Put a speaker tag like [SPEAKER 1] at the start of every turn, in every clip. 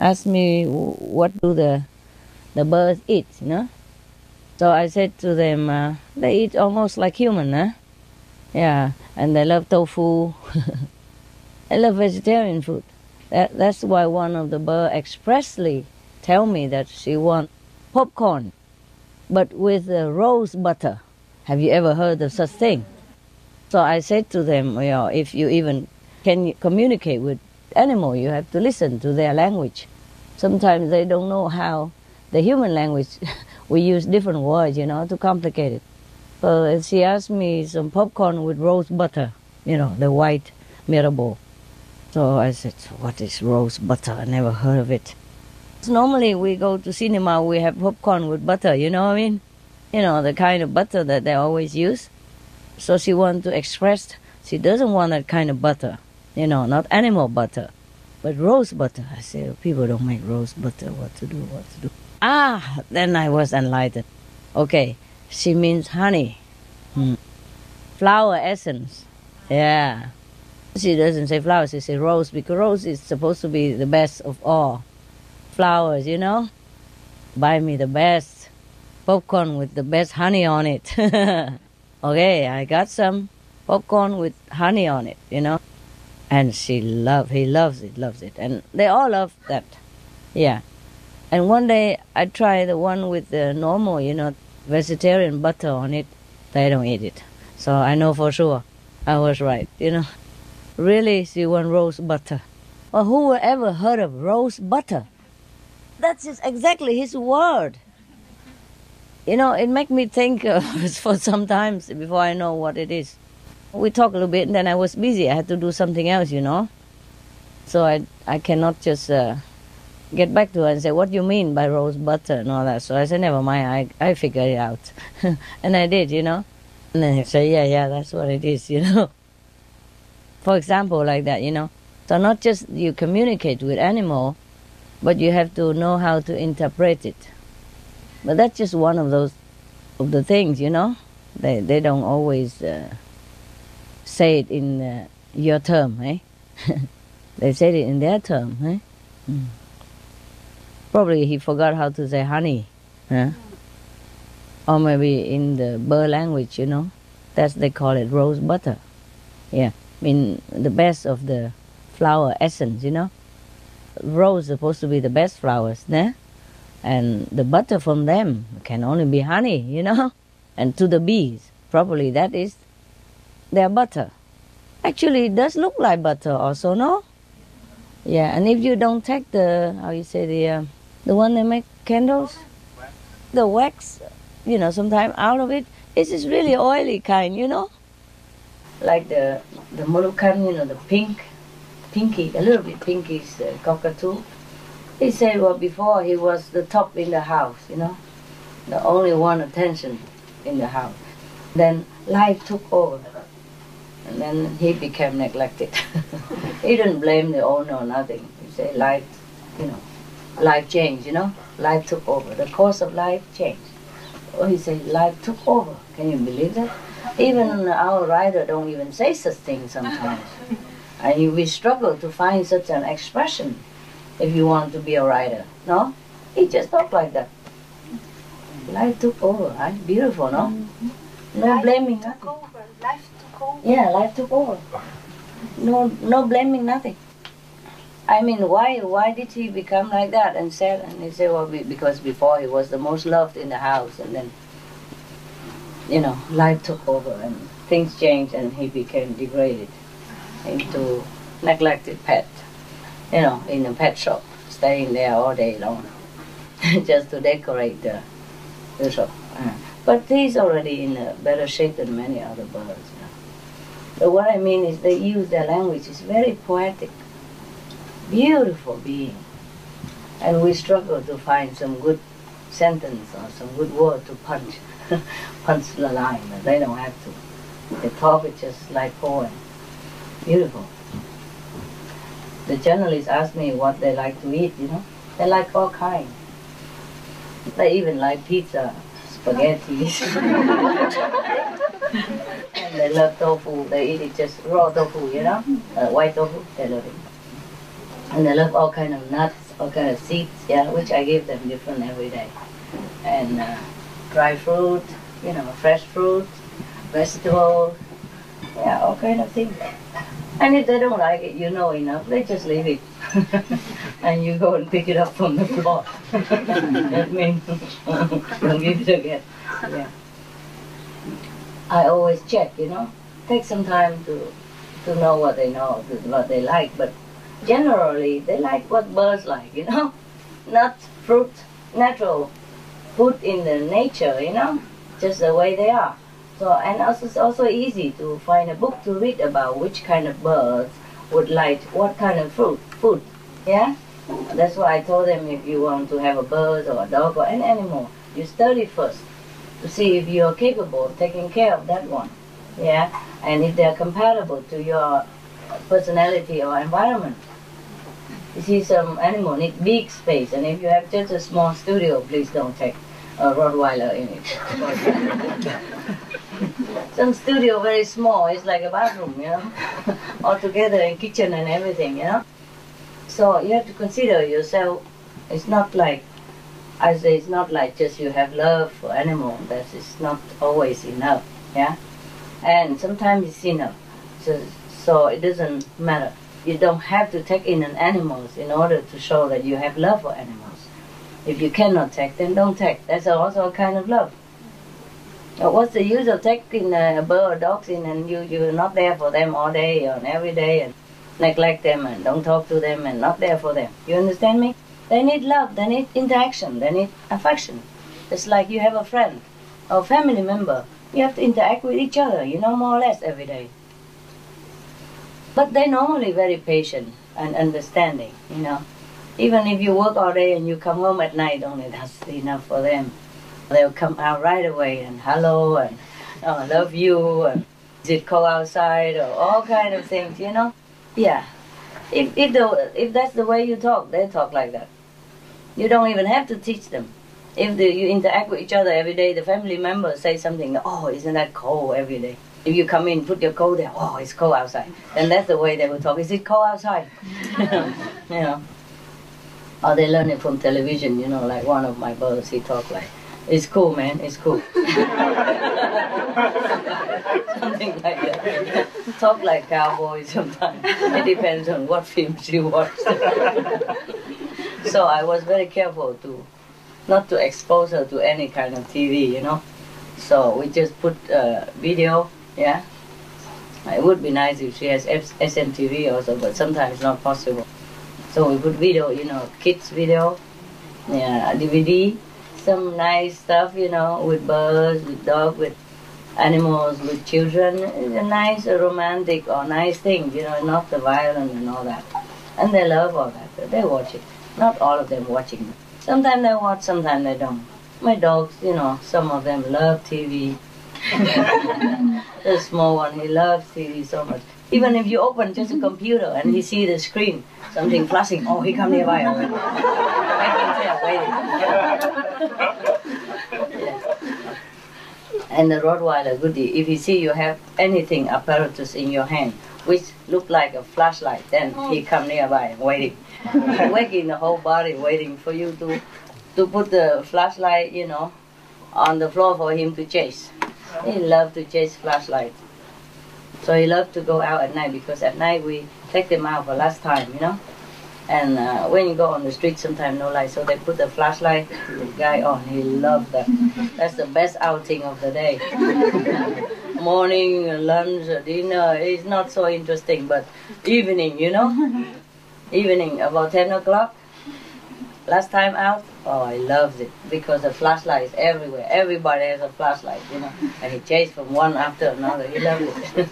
[SPEAKER 1] asked me what do the birds eat, you know. So I said to them, they eat almost like human, huh? Yeah, and they love tofu. They love vegetarian food. That's why one of the birds expressly tell me that she want popcorn, but with rose butter. Have you ever heard of such thing? So I said to them, you know, if you even can communicate with animal, you have to listen to their language. Sometimes they don't know how the human language, we use different words, you know, to complicate it. So she asked me some popcorn with rose butter, you know, the white mirabelle. So I said, what is rose butter? I never heard of it. Normally we go to cinema, we have popcorn with butter, you know what I mean? You know, the kind of butter that they always use. So she wants to express she doesn't want that kind of butter, you know, not animal butter, but rose butter. I say, people don't make rose butter, what to do? Then I was enlightened. Okay, she means honey, flower essence, yeah. She doesn't say flower, she says rose, because rose is supposed to be the best of all flowers, you know. Buy me the best popcorn with the best honey on it. Okay, I got some popcorn with honey on it, you know. And he loves it. And they all love that, yeah. And one day I tried the one with the normal, you know, vegetarian butter on it. They don't eat it. So I know for sure I was right, you know. Really, she wants rose butter. Well, who would ever heard of rose butter? That's exactly his word. You know, it makes me think for some time before I know what it is. We talked a little bit, and then I was busy. I had to do something else, you know. So I cannot just get back to her and say, what do you mean by rose butter and all that? So I said, never mind, I figured it out. And I did, you know. And then he said, yeah, that's what it is, you know. For example, like that, you know. So not just you communicate with animal, but you have to know how to interpret it. But that's just one of the things, you know. They don't always say it in your term, eh? They said it in their term, eh? Probably he forgot how to say honey, huh? Or maybe in the bird language, you know, they call it rose butter. Yeah, I mean the best of the flower essence, you know. Rose is supposed to be the best flowers, né? And the butter from them can only be honey, you know. And to the bees, probably that is their butter. Actually, it does look like butter also, no? Yeah, and if you don't take the, how you say, the one they make candles, the wax, you know, sometimes out of it, it's just really oily kind, you know. Like the Moluccan, you know, the pinky, a little bit pinky cockatoo. He said, well, before he was the top in the house, you know, the only one attention in the house. Then life took over, and then he became neglected. He didn't blame the owner or nothing. He said life, you know, life changed, you know, life took over. The course of life changed. Oh, he said life took over. Can you believe that? Even our writer don't even say such things sometimes. And we struggle to find such an expression if you want to be a writer, no? He just talked like that. Life took over, right? Beautiful, no? No blaming nothing.
[SPEAKER 2] Life took over.
[SPEAKER 1] Yeah, life took over. No blaming nothing. I mean, why did he become like that and said? And he said, well, because before he was the most loved in the house, and then, you know, life took over and things changed, and he became degraded into neglected pet. You know, in a pet shop, staying there all day long, just to decorate the shop. But he's already in a better shape than many other birds. You know. But what I mean is they use their language. It's very poetic, beautiful being. And we struggle to find some good sentence or some good word to punch the line, but they don't have to. They talk it just like poem. Beautiful. The journalists ask me what they like to eat, you know. They like all kinds. They even like pizza, spaghetti. And they love tofu. They eat it just raw tofu, you know. White tofu, they love it. And they love all kinds of nuts, what kind of seeds, yeah, which I give them different every day. And dry fruit, you know, fresh fruit, vegetables, yeah, all kind of things. And if they don't like it, you know enough, they just leave it. And you go and pick it up from the floor. That means don't give it again. Yeah. I always check, you know, take some time to know what they know, what they like, but generally they like what birds like, you know, not fruit, natural food in the nature, you know, just the way they are. So, and also it's also easy to find a book to read about which kind of birds would like what kind of food, yeah? That's why I told them if you want to have a bird or a dog or any animal, you study first to see if you are capable of taking care of that one, yeah? And if they are compatible to your personality or environment. You see, some animal need big space, and if you have just a small studio, please don't take a Rottweiler in it. Some studio very small, it's like a bathroom, you know, all together in kitchen and everything, you know. So you have to consider yourself. It's not like, I say, it's not like just you have love for animal. That is not always enough, yeah. And sometimes it's enough, so it doesn't matter. You don't have to take in an animals in order to show that you have love for animals. If you cannot take, then don't take. That's also a kind of love. But what's the use of taking a bird or dogs in and you're not there for them all day and every day and neglect them and don't talk to them and not there for them? You understand me? They need love, they need interaction, they need affection. It's like you have a friend or family member. You have to interact with each other, you know, more or less every day. But they're normally very patient and understanding, you know. Even if you work all day and you come home at night, only that's enough for them. They'll come out right away and hello and I love you and is it cold outside or all kind of things, you know. Yeah. If that's the way you talk, they talk like that. You don't even have to teach them. If you interact with each other every day, the family members say something, oh, isn't that cold every day? If you come in, put your coat there, oh, it's cold outside. Then that's the way they will talk, is it cold outside? You know. Or they learn it from television, you know, like one of my brothers, he talk like, it's cool, man, it's cool. Something like that. Talk like cowboys sometimes. It depends on what films you watch. So I was very careful not to expose her to any kind of TV, you know. So we just put video, yeah. It would be nice if she has SMTV also, but sometimes it's not possible. So we put video, you know, kids video, yeah, DVD, some nice stuff, you know, with birds, with dogs, with animals, with children. It's a nice, romantic or nice thing, you know, not the violent and all that. And they love all that. They watch it. Not all of them watching. Sometimes they watch, sometimes they don't. My dogs, you know, some of them love TV. The small one, he loves TV so much. Even if you open just a computer and he see the screen, something flashing, oh, he come nearby already. I can tell, waiting. Yeah. And the Rottweiler, goodie, if he see you have anything apparatus in your hand, which look like a flashlight, then he come nearby, waiting. Waking the whole body, waiting for you to put the flashlight, you know, on the floor for him to chase. He loves to chase flashlight. So he loves to go out at night, because at night we take them out for last time, you know. And when you go on the street, sometimes no light, so they put the flashlight, the guy on, he loves that. That's the best outing of the day. Morning, lunch, dinner, it's not so interesting, but evening, you know. Evening, about 10 o'clock, last time out, oh, I loved it, because the flashlight is everywhere. Everybody has a flashlight, you know. And he chased from one after another. He loved it.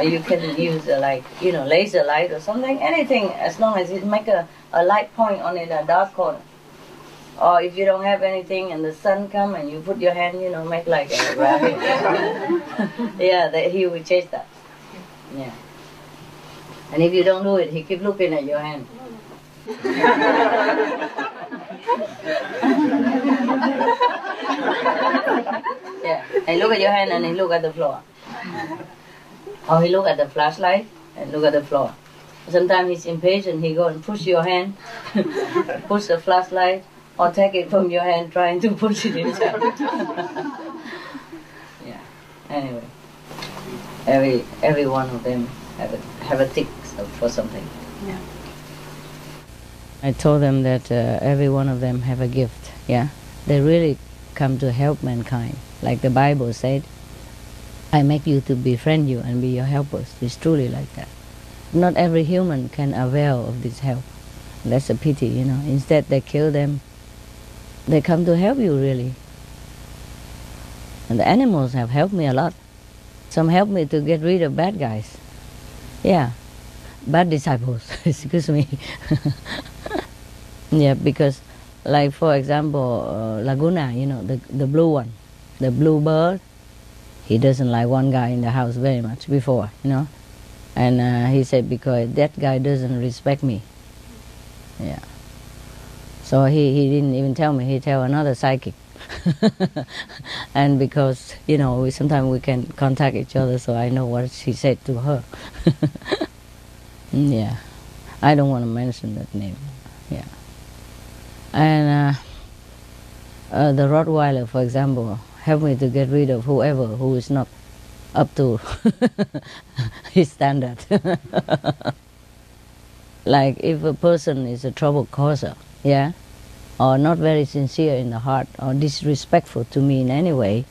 [SPEAKER 1] You can use like, you know, laser light or something, anything, as long as it make a light point on it, a dark corner. Or if you don't have anything and the sun come and you put your hand, you know, make like a rabbit. Yeah, he will chase that. Yeah. And if you don't do it, he keep looking at your hand. Yeah, and look at your hand and he look at the floor. Or he look at the flashlight and look at the floor. Sometimes he's impatient, he go and push your hand, push the flashlight, or take it from your hand, trying to push it himself. Yeah. Anyway, every one of them have a tick for something.
[SPEAKER 2] Yeah.
[SPEAKER 1] I told them that every one of them have a gift. Yeah, they really come to help mankind, like the Bible said. I make you to befriend you and be your helpers. It's truly like that. Not every human can avail of this help. That's a pity, you know. Instead, they kill them. They come to help you, really. And the animals have helped me a lot. Some helped me to get rid of bad guys. Yeah, bad disciples, excuse me. Yeah, because, like for example, Laguna, you know, the blue one, the blue bird, he doesn't like one guy in the house very much before, you know. And he said, because that guy doesn't respect me. Yeah. So he didn't even tell me, he tell another psychic. And because, you know, sometimes we can contact each other, so I know what she said to her. Yeah. I don't want to mention that name. Yeah. And the Rottweiler, for example, helped me to get rid of whoever who is not up to his standard. Like if a person is a trouble causer, yeah, or not very sincere in the heart, or disrespectful to me in any way,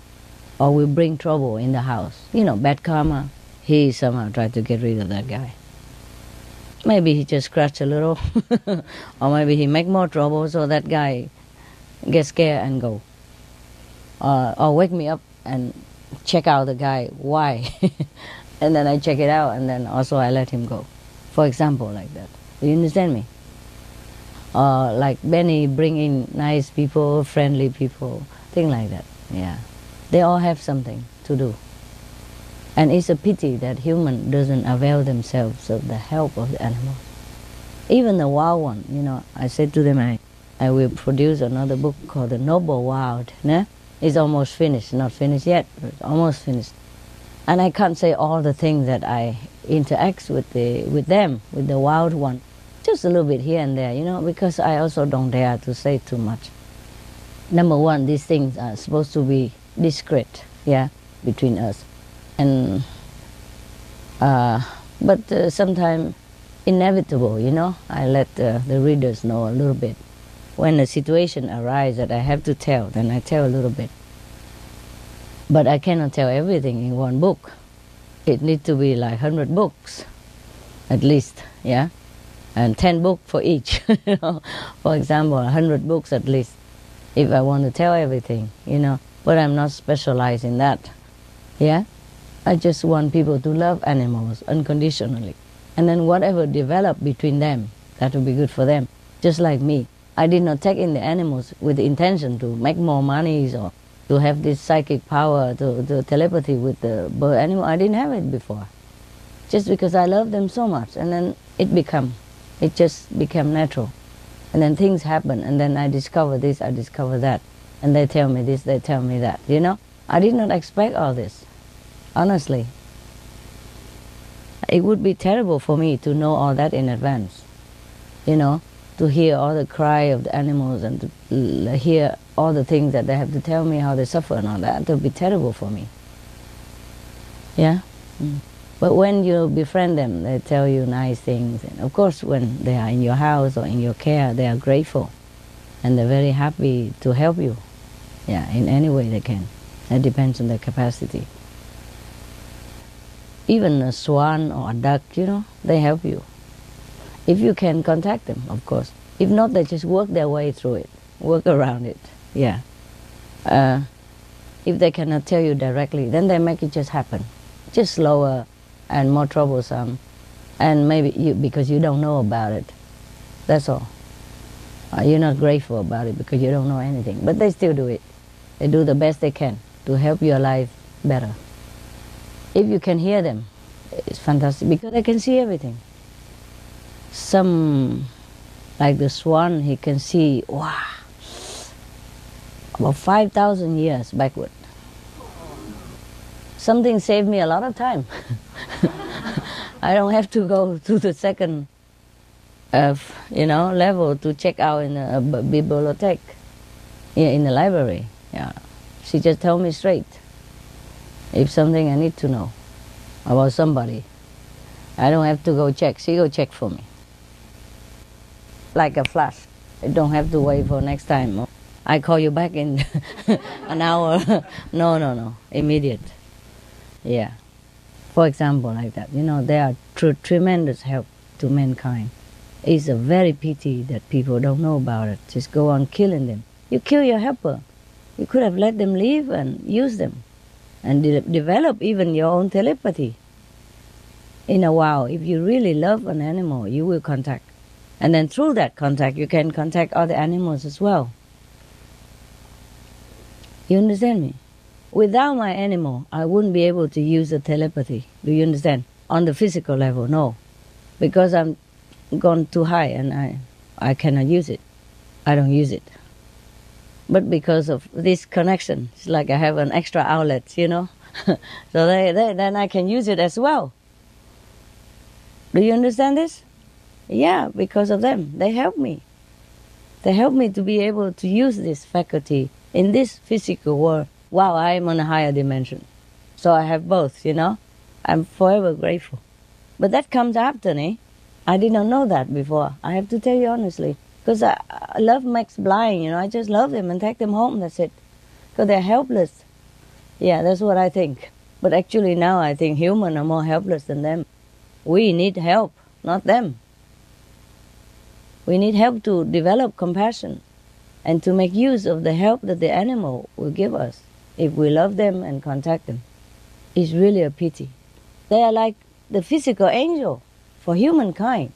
[SPEAKER 1] or will bring trouble in the house, you know, bad karma, he somehow tried to get rid of that guy. Maybe he just scratch a little, or maybe he make more trouble so that guy gets scared and go. Or wake me up and check out the guy, why? And then I check it out, and then also I let him go. For example, like that. Do you understand me? Like Benny bring in nice people, friendly people, things like that. Yeah, they all have something to do. And it's a pity that human doesn't avail themselves of the help of the animals. Even the wild one, you know, I said to them, I will produce another book called The Noble Wild. Né? It's almost finished, not finished yet, but almost finished. And I can't say all the things that I interact with them, with the wild one. Just a little bit here and there, you know, because I also don't dare to say too much. Number one, these things are supposed to be discreet, yeah, between us. And, but sometimes inevitable, you know, I let the readers know a little bit. When a situation arises that I have to tell, then I tell a little bit. But I cannot tell everything in one book. It needs to be like 100 books, at least, yeah? And 10 books for each, you know? For example, 100 books at least, if I want to tell everything, you know? But I'm not specialized in that, yeah? I just want people to love animals unconditionally. And then whatever develops between them, that will be good for them. Just like me. I did not take in the animals with the intention to make more money or to have this psychic power, to telepathy with the bird animal. I didn't have it before. Just because I love them so much. And then it just became natural. And then things happen, and then I discover this, I discover that. And they tell me this, they tell me that, you know? I did not expect all this, honestly. It would be terrible for me to know all that in advance, you know? To hear all the cry of the animals and to hear all the things that they have to tell me, how they suffer and all that. It would be terrible for me. Yeah? But when you befriend them, they tell you nice things. And of course, when they are in your house or in your care, they are grateful. And they're very happy to help you. Yeah, in any way they can. It depends on their capacity. Even a swan or a duck, you know, they help you. If you can contact them, of course. If not, they just work their way through it, work around it, yeah. If they cannot tell you directly, then they make it just happen. Just slower and more troublesome. And maybe because you don't know about it. That's all. You're not grateful about it because you don't know anything. But they still do it. They do the best they can to help your life better. If you can hear them, it's fantastic because they can see everything. Some, like the swan, he can see, wow, about 5,000 years backward. Something saved me a lot of time. I don't have to go to the second level to check out in a bibliothèque, in the library. Yeah, she just told me straight. If something I need to know about somebody, I don't have to go check. She go check for me. Like a flash. I don't have to wait for next time. I call you back in an hour. No. Immediate. Yeah. For example, like that. They are tremendous help to mankind. It's a very pity that people don't know about it. Just go on killing them. You kill your helper. You could have let them live and use them. And develop even your own telepathy. In a while, if you really love an animal, you will contact. And then through that contact, you can contact other animals as well. You understand me? Without my animal, I wouldn't be able to use the telepathy. Do you understand? On the physical level, no. Because I'm gone too high and I cannot use it. I don't use it. But because of this connection, it's like I have an extra outlet, So then I can use it as well. Do you understand this? Yeah, because of them. They help me. They help me to be able to use this faculty in this physical world while I am on a higher dimension. So I have both, I'm forever grateful. But that comes after, I did not know that before. I have to tell you honestly. Because love makes blind, I just love them and take them home, that's it. Because they're helpless. Yeah, that's what I think. But actually now I think humans are more helpless than them. We need help, not them. We need help to develop compassion and to make use of the help that the animal will give us if we love them and contact them. It's really a pity. They are like the physical angel for humankind.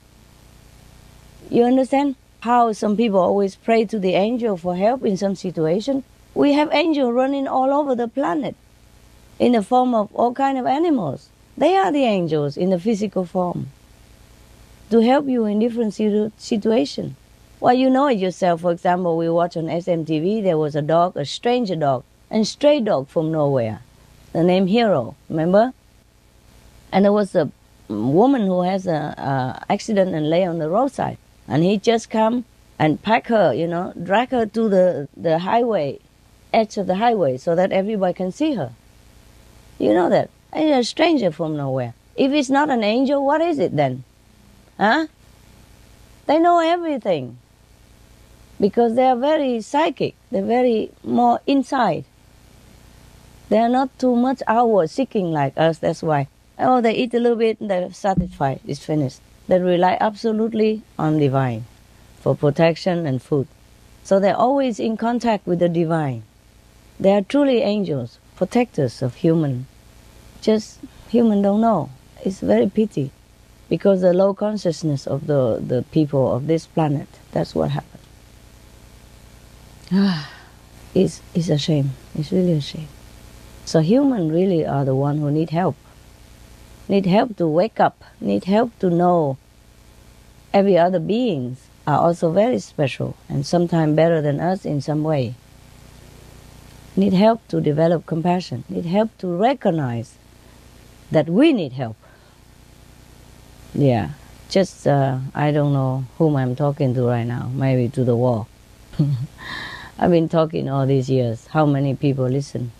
[SPEAKER 1] You understand how some people always pray to the angel for help in some situation? We have angels running all over the planet in the form of all kinds of animals. They are the angels in the physical form to help you in different situations. Well, you know it yourself. For example, we watch on SMTV, there was a dog, a stranger dog, and stray dog from nowhere. The name Hero, remember? And there was a woman who has an accident and lay on the roadside. And he just come and pack her, drag her to the highway, edge of the highway, so that everybody can see her. You know that. And a stranger from nowhere. If it's not an angel, what is it then? Huh? They know everything. Because they are very psychic. They're very more inside. They are not too much outward seeking like us, that's why. Oh, they eat a little bit and they're satisfied, it's finished. They rely absolutely on divine for protection and food. So they're always in contact with the divine. They are truly angels, protectors of human. Just human don't know. It's very pity. Because the low consciousness of the people of this planet, that's what happened. It's a shame. It's really a shame. So humans really are the one who need help. Need help to wake up. Need help to know every other beings are also very special and sometimes better than us in some way. Need help to develop compassion. Need help to recognize that we need help. Yeah, just I don't know whom I'm talking to right now. Maybe to the wall. I've been talking all these years. How many people listen?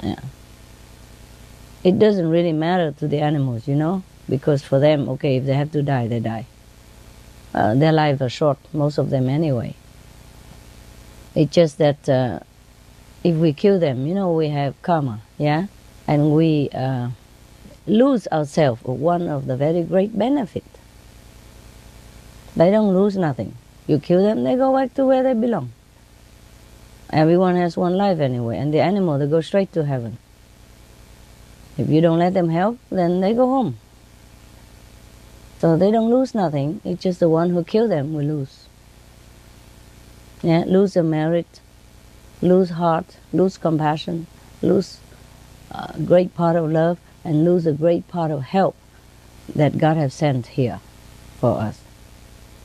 [SPEAKER 1] Yeah. It doesn't really matter to the animals, because for them, okay, if they have to die, they die. Their lives are short, most of them anyway. It's just that if we kill them, we have karma, yeah? And we lose ourselves of one of the very great benefits. They don't lose nothing. You kill them, they go back to where they belong. Everyone has one life anyway, and the animal, they go straight to heaven. If you don't let them help, then they go home. So they don't lose nothing. It's just the one who killed them will lose. Yeah, lose a merit, lose heart, lose compassion, lose a great part of love, and lose a great part of help that God has sent here for us.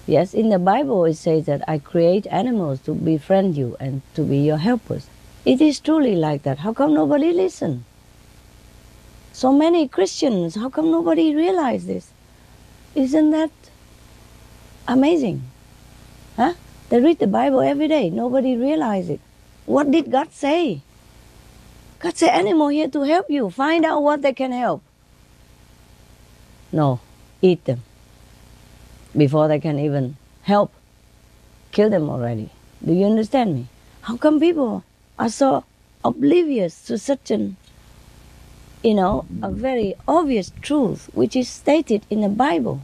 [SPEAKER 1] Yes, in the Bible it says that I create animals to befriend you and to be your helpers. It is truly like that. How come nobody listens? So many Christians, how come nobody realized this? Isn't that amazing? Huh? They read the Bible every day, nobody realizes it. What did God say? God said, animal here to help you. Find out what they can help. No, eat them. Before they can even help, kill them already. Do you understand me? How come people are so oblivious to such an, a very obvious truth which is stated in the Bible?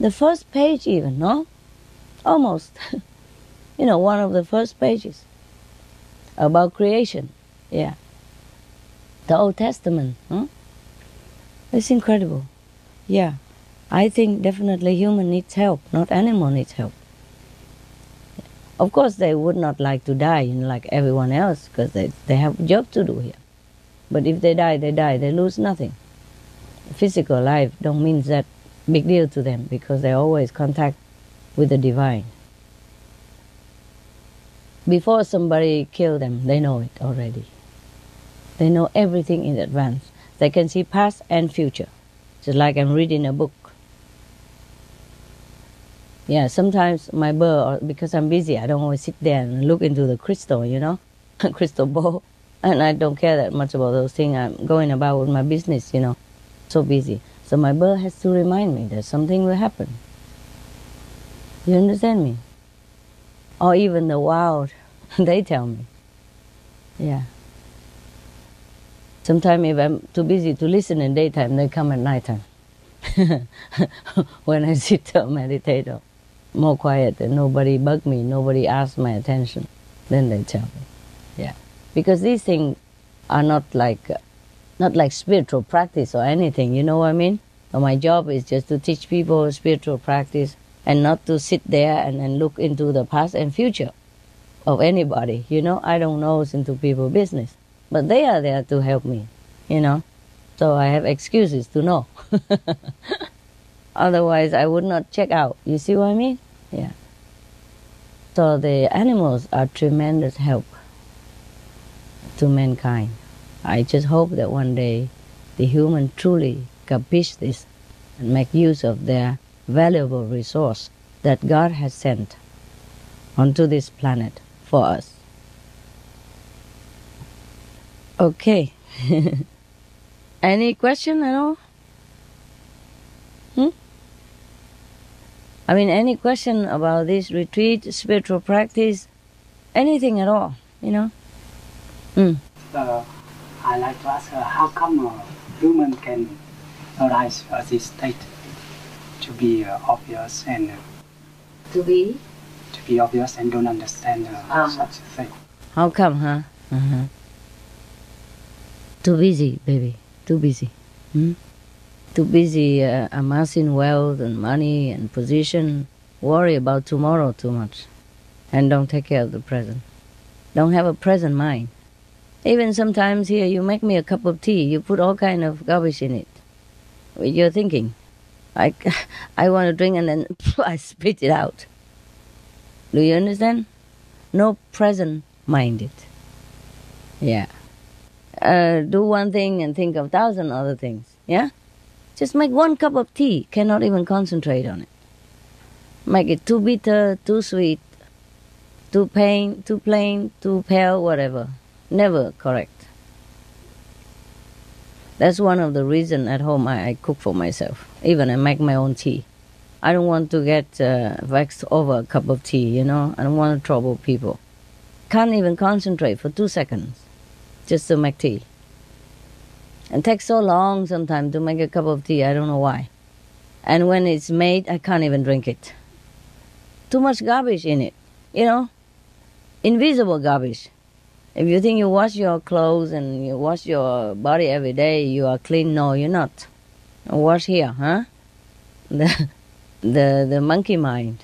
[SPEAKER 1] The first page even, no? Almost. One of the first pages about creation. Yeah. The Old Testament. It's incredible. Yeah. I think definitely human needs help, not animal needs help. Of course, they would not like to die, like everyone else, because they have a job to do here. But if they die, they lose nothing. Physical life don't mean that big deal to them, because they always contact with the divine. Before somebody kill them, they know it already. They know everything in advance. They can see past and future, just like I'm reading a book. Yeah, sometimes my bird, because I'm busy, I don't always sit there and look into the crystal, crystal ball. And I don't care that much about those things. I'm going about with my business, so busy. So my bird has to remind me that something will happen. You understand me? Or even the wild, they tell me. Yeah. Sometimes if I'm too busy to listen in daytime, they come at nighttime. When I sit or meditate, or more quiet and nobody bug me, nobody asks my attention, then they tell me. Yeah. Because these things are not like spiritual practice or anything, you know what I mean? So my job is just to teach people spiritual practice and not to sit there and look into the past and future of anybody, I don't know into people's business. But they are there to help me, So I have excuses to know. Otherwise, I would not check out. You see what I mean? Yeah. So the animals are tremendous help to mankind. I just hope that one day the human truly capish this and make use of their valuable resource that God has sent onto this planet for us. Okay. Any question at all? Any question about this retreat, spiritual practice, anything at all,
[SPEAKER 2] I like to ask her, how come a human can arise at this state to be obvious and
[SPEAKER 1] to be
[SPEAKER 2] obvious and don't understand such a thing?
[SPEAKER 1] How come, huh? Too busy, baby. Too busy. Too busy amassing wealth and money and position. Worry about tomorrow too much. And don't take care of the present. Don't have a present mind. Even sometimes here you make me a cup of tea. You put all kind of garbage in it. With your thinking. I want to drink and then I spit it out. Do you understand? No present minded. Yeah. Do one thing and think of 1,000 other things. Yeah? Just make one cup of tea. Cannot even concentrate on it. Make it too bitter, too sweet, too plain, too pale, whatever. Never correct. That's one of the reasons at home I cook for myself. Even I make my own tea. I don't want to get vexed over a cup of tea, I don't want to trouble people. Can't even concentrate for 2 seconds just to make tea. It takes so long sometimes to make a cup of tea, I don't know why. And when it's made, I can't even drink it. Too much garbage in it, invisible garbage. If you think you wash your clothes and you wash your body every day, you are clean. No, you're not. Wash here, huh? The monkey mind.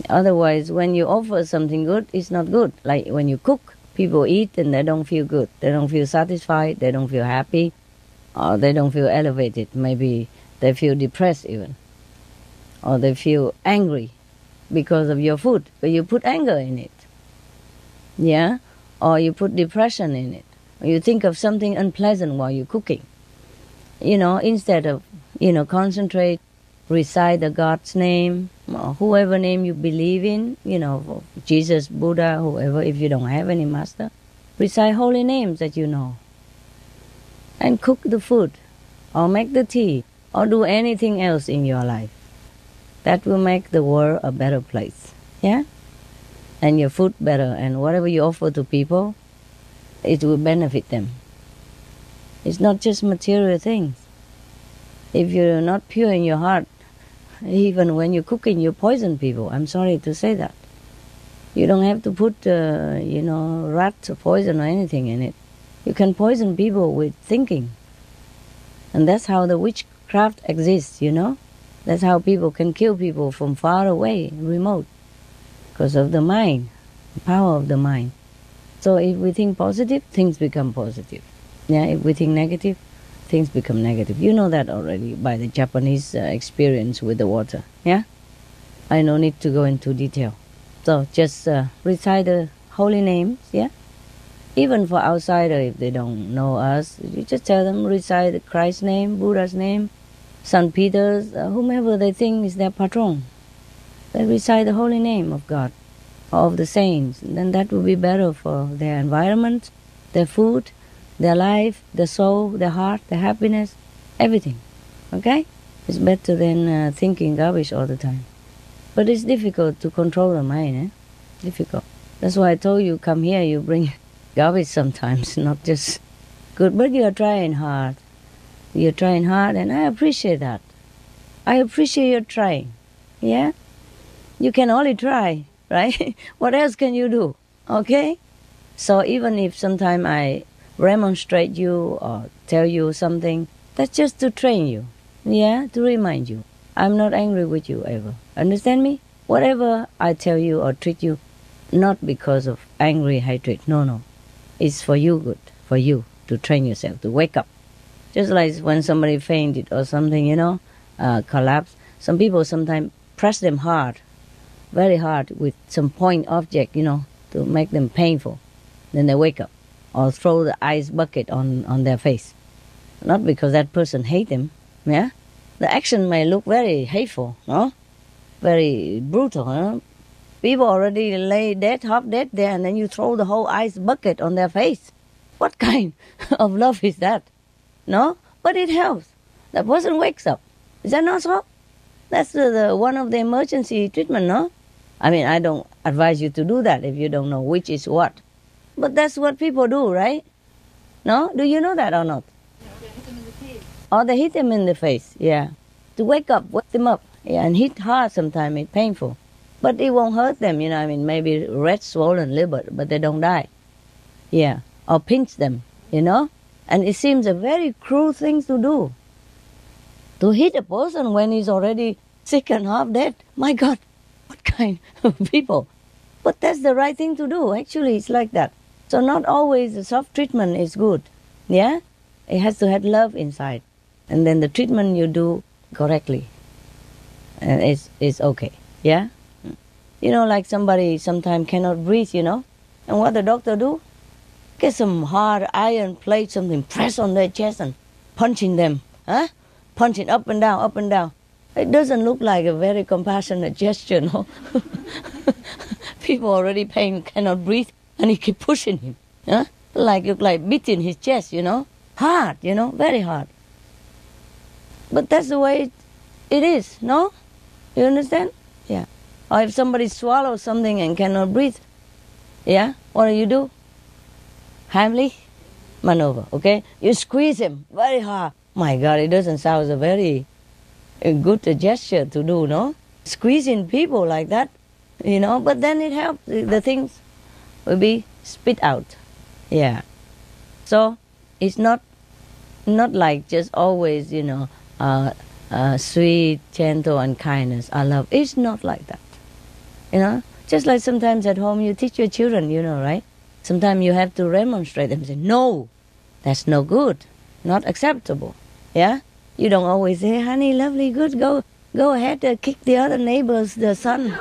[SPEAKER 1] Otherwise, when you offer something good, it's not good. Like when you cook, people eat and they don't feel good. They don't feel satisfied. They don't feel happy. Or they don't feel elevated. Maybe they feel depressed even. Or they feel angry because of your food. But you put anger in it. Yeah? Or you put depression in it. You think of something unpleasant while you're cooking. Instead of, concentrate, recite the God's name, or whoever name you believe in, Jesus, Buddha, whoever, if you don't have any master, recite holy names that you know. And cook the food, or make the tea, or do anything else in your life. That will make the world a better place, yeah? And your food better, and whatever you offer to people, it will benefit them. It's not just material things. If you're not pure in your heart, even when you're cooking, you poison people. I'm sorry to say that. You don't have to put, rat or poison or anything in it. You can poison people with thinking. And that's how the witchcraft exists, That's how people can kill people from far away, remote. Because of the mind, the power of the mind. So if we think positive, things become positive. Yeah, if we think negative, things become negative. You know that already by the Japanese experience with the water. Yeah? I no need to go into detail. So just recite the holy names, yeah? Even for outsider, if they don't know us, you just tell them recite Christ's name, Buddha's name, St. Peter's, whomever they think is their patron. They recite the holy name of God, or of the saints. Then that will be better for their environment, their food, their life, their soul, their heart, their happiness, everything. Okay? It's better than thinking garbage all the time. But it's difficult to control the mind, Difficult. That's why I told you, come here, you bring garbage sometimes, not just good. But you are trying hard. You're trying hard, and I appreciate that. I appreciate your trying, yeah? You can only try, right? What else can you do, okay? So even if sometimes I remonstrate you or tell you something, that's just to train you, yeah? To remind you. I'm not angry with you ever. Understand me? Whatever I tell you or treat you, not because of angry hatred, no. It's for you good, for you to train yourself, to wake up. Just like when somebody fainted or something, collapsed. Some people sometimes press them hard, very hard with some point object, to make them painful. Then they wake up. Or throw the ice bucket on their face. Not because that person hates them, yeah? The action may look very hateful, no? Very brutal, no? People already lay dead, half dead there, and then you throw the whole ice bucket on their face. What kind of love is that? No? But it helps. The person wakes up. Is that not so? That's the one of the emergency treatment, no? I mean, I don't advise you to do that if you don't know which is what. But that's what people do, right? No? Do you know that or not? Or they hit them in the face, yeah. To wake them up, yeah, and hit hard sometimes, it's painful. But it won't hurt them, maybe red swollen liver, but they don't die. Yeah, or pinch them, And it seems a very cruel thing to do. To hit a person when he's already sick and half dead. My God, what kind of people? But that's the right thing to do. Actually, it's like that. So not always the soft treatment is good, yeah? It has to have love inside. And then the treatment you do correctly. And it's okay, yeah? Like somebody sometimes cannot breathe, And what the doctor do? Get some hard iron plate, something, press on their chest and punching them, huh? Punching up and down, up and down. It doesn't look like a very compassionate gesture, no? People already pain, cannot breathe, and he keep pushing him, huh? Look like beating his chest, Hard, very hard. But that's the way it is, no? You understand? Yeah. Or if somebody swallows something and cannot breathe, yeah, what do? Heimlich maneuver, okay? You squeeze him very hard. My God, it doesn't sound a very good gesture to do, no? Squeezing people like that, but then it helps. The things will be spit out, yeah. So it's not like just always, sweet, gentle, and kindness. I love. It's not like that, Just like sometimes at home you teach your children, right? Sometimes you have to remonstrate them and say, no, that's no good, not acceptable, yeah? You don't always say, honey, lovely, good, go ahead, kick the other neighbor's the son.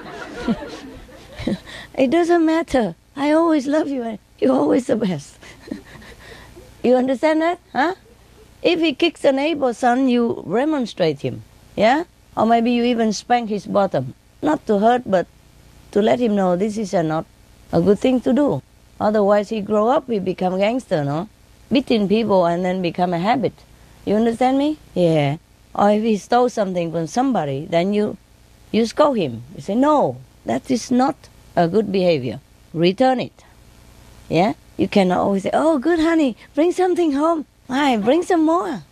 [SPEAKER 1] It doesn't matter. I always love you. You're always the best. You understand that? Huh? If he kicks a neighbor's son, you remonstrate him. Yeah? Or maybe you even spank his bottom. Not to hurt, but to let him know this is not a good thing to do. Otherwise, he grow up, he become gangster, no? Beating people and then become a habit. You understand me? Yeah. Or if he stole something from somebody, then you scold him. You say, no, that is not a good behavior. Return it. Yeah? You cannot always say, oh, good honey, bring something home. Aye, bring some more.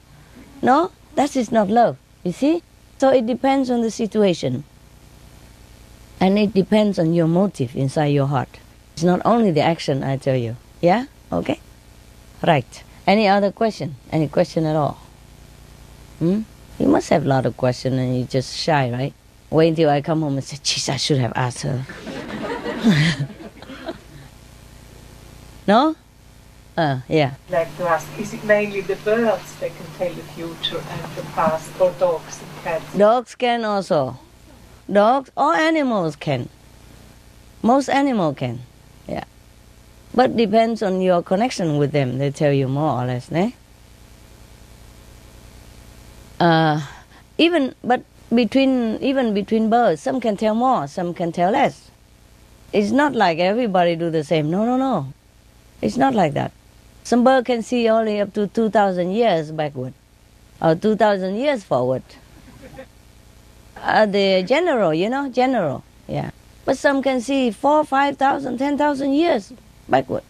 [SPEAKER 1] No, that is not love. You see? So it depends on the situation. And it depends on your motive inside your heart. It's not only the action, I tell you. Yeah? Okay? Right. Any other question? Any question at all? You must have a lot of questions and you're just shy, right? Wait until I come home and say, jeez, I should have asked her. No? Yeah.
[SPEAKER 3] I'd like to ask, is it mainly the birds that can tell the future and the past, or dogs and cats?
[SPEAKER 1] Dogs can also. Dogs or animals can. Most animals can. Yeah. But depends on your connection with them. They tell you more or less, ne? Even between birds, some can tell more, some can tell less. It's not like everybody do the same. No. It's not like that. Some bird can see only up to 2,000 years backward, or 2,000 years forward. The general, general, yeah. But some can see 4,000, 5,000, 10,000 years backward.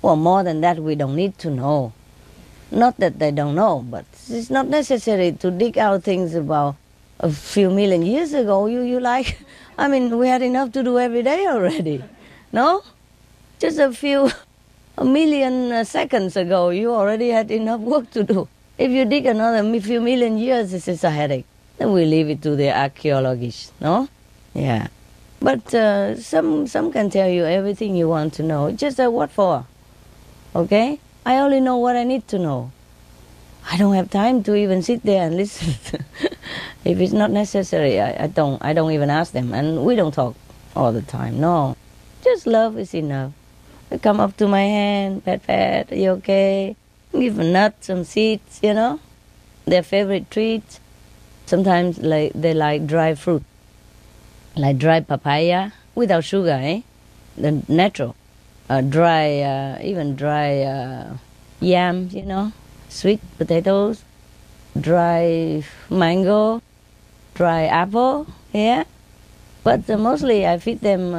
[SPEAKER 1] Well, more than that, we don't need to know. Not that they don't know, but it's not necessary to dig out things about a few million years ago. You like, I mean, we had enough to do every day already. No? Just a million seconds ago, you already had enough work to do. If you dig another few million years, this is a headache. Then we leave it to the archaeologists, no? Yeah. But some can tell you everything you want to know. Just what for? Okay? I only know what I need to know. I don't have time to even sit there and listen. If it's not necessary, I don't even ask them. And we don't talk all the time, no. Just love is enough. They come up to my hand, pat, you okay? Give a nut, some seeds, their favorite treats. Sometimes they like dry fruit, like dry papaya without sugar, eh? The natural. Even dry yams, sweet potatoes, dry mango, dry apple, yeah? But mostly I feed them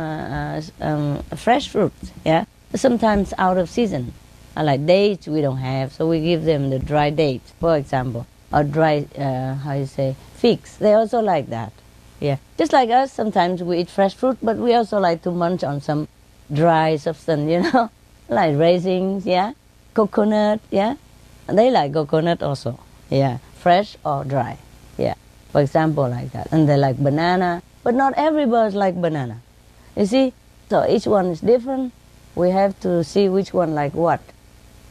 [SPEAKER 1] fresh fruit, yeah? Sometimes out of season. Like dates we don't have, so we give them the dry dates, for example. Or dry, figs. They also like that, yeah. Just like us, sometimes we eat fresh fruit, but we also like to munch on some dry substance, like raisins, yeah? Coconut, yeah? They like coconut also, yeah. Fresh or dry, yeah. For example, like that. And they like banana, but not every bird like banana. You see? So each one is different. We have to see which one like what.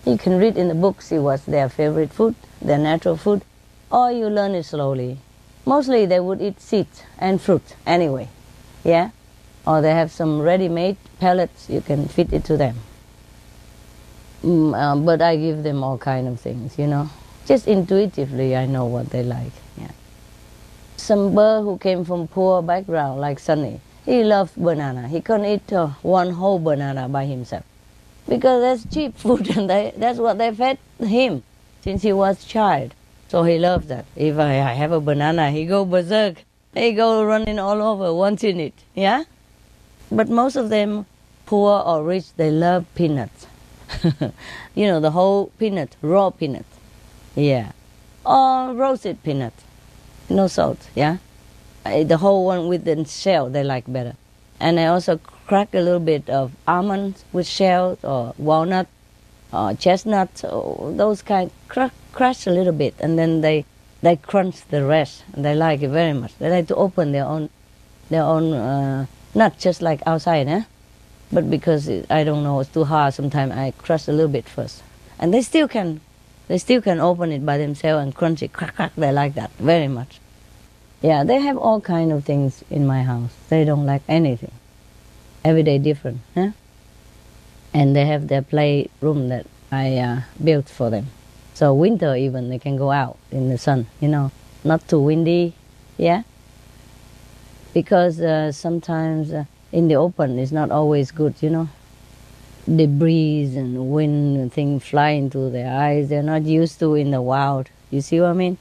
[SPEAKER 1] You can read in the book, see what's their favorite food, their natural food, or you learn it slowly. Mostly they would eat seeds and fruit anyway, yeah? Or they have some ready-made pellets, you can feed it to them. But I give them all kind of things, Just intuitively I know what they like, yeah. Some bird who came from poor background, like Sunny, he loved banana. He couldn't eat one whole banana by himself. Because that's cheap food and that's what they fed him since he was a child. So he loves that. If I have a banana, he go berserk. He go running all over wanting it, yeah? But most of them, poor or rich, they love peanuts. The whole peanut, raw peanut, yeah. Or roasted peanut, no salt, yeah? The whole one with the shell they like better. And I also crack a little bit of almonds with shells, or walnut, or chestnuts, or those kind. Crush a little bit, and then they crunch the rest. And they like it very much. They like to open their own nut, just like outside, eh? But because I don't know, it's too hard. Sometimes I crush a little bit first, and they still can open it by themselves and crunch it. Crack. They like that very much. Yeah, they have all kind of things in my house. They don't like anything. Every day different, huh? And they have their playroom that I built for them. So winter even, they can go out in the sun, not too windy, yeah? Because sometimes in the open it's not always good, The breeze and wind and things fly into their eyes. They're not used to in the wild. You see what I mean?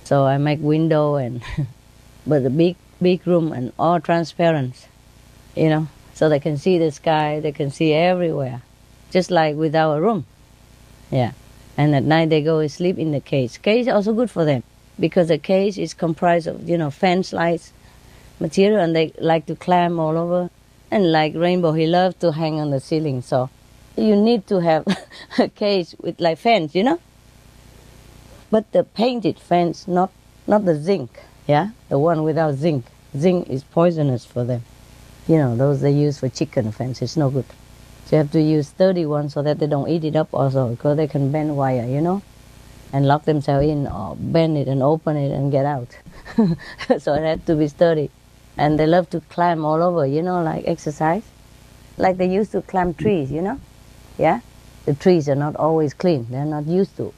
[SPEAKER 1] So I make window but the big room and all transparent, so they can see the sky, they can see everywhere, just like with our room. Yeah. And at night they go and sleep in the cage. Cage is also good for them because the cage is comprised of, fence lights material, and they like to climb all over. And like Rainbow, he loves to hang on the ceiling. So you need to have a cage with like fence, But the painted fence, not the zinc, yeah? The one without zinc. Zinc is poisonous for them. Those they use for chicken fence, it's no good. So you have to use sturdy ones so that they don't eat it up also, because they can bend wire, and lock themselves in or bend it and open it and get out. So it has to be sturdy. And they love to climb all over, like exercise. Like they used to climb trees, Yeah? The trees are not always clean. They're not used to.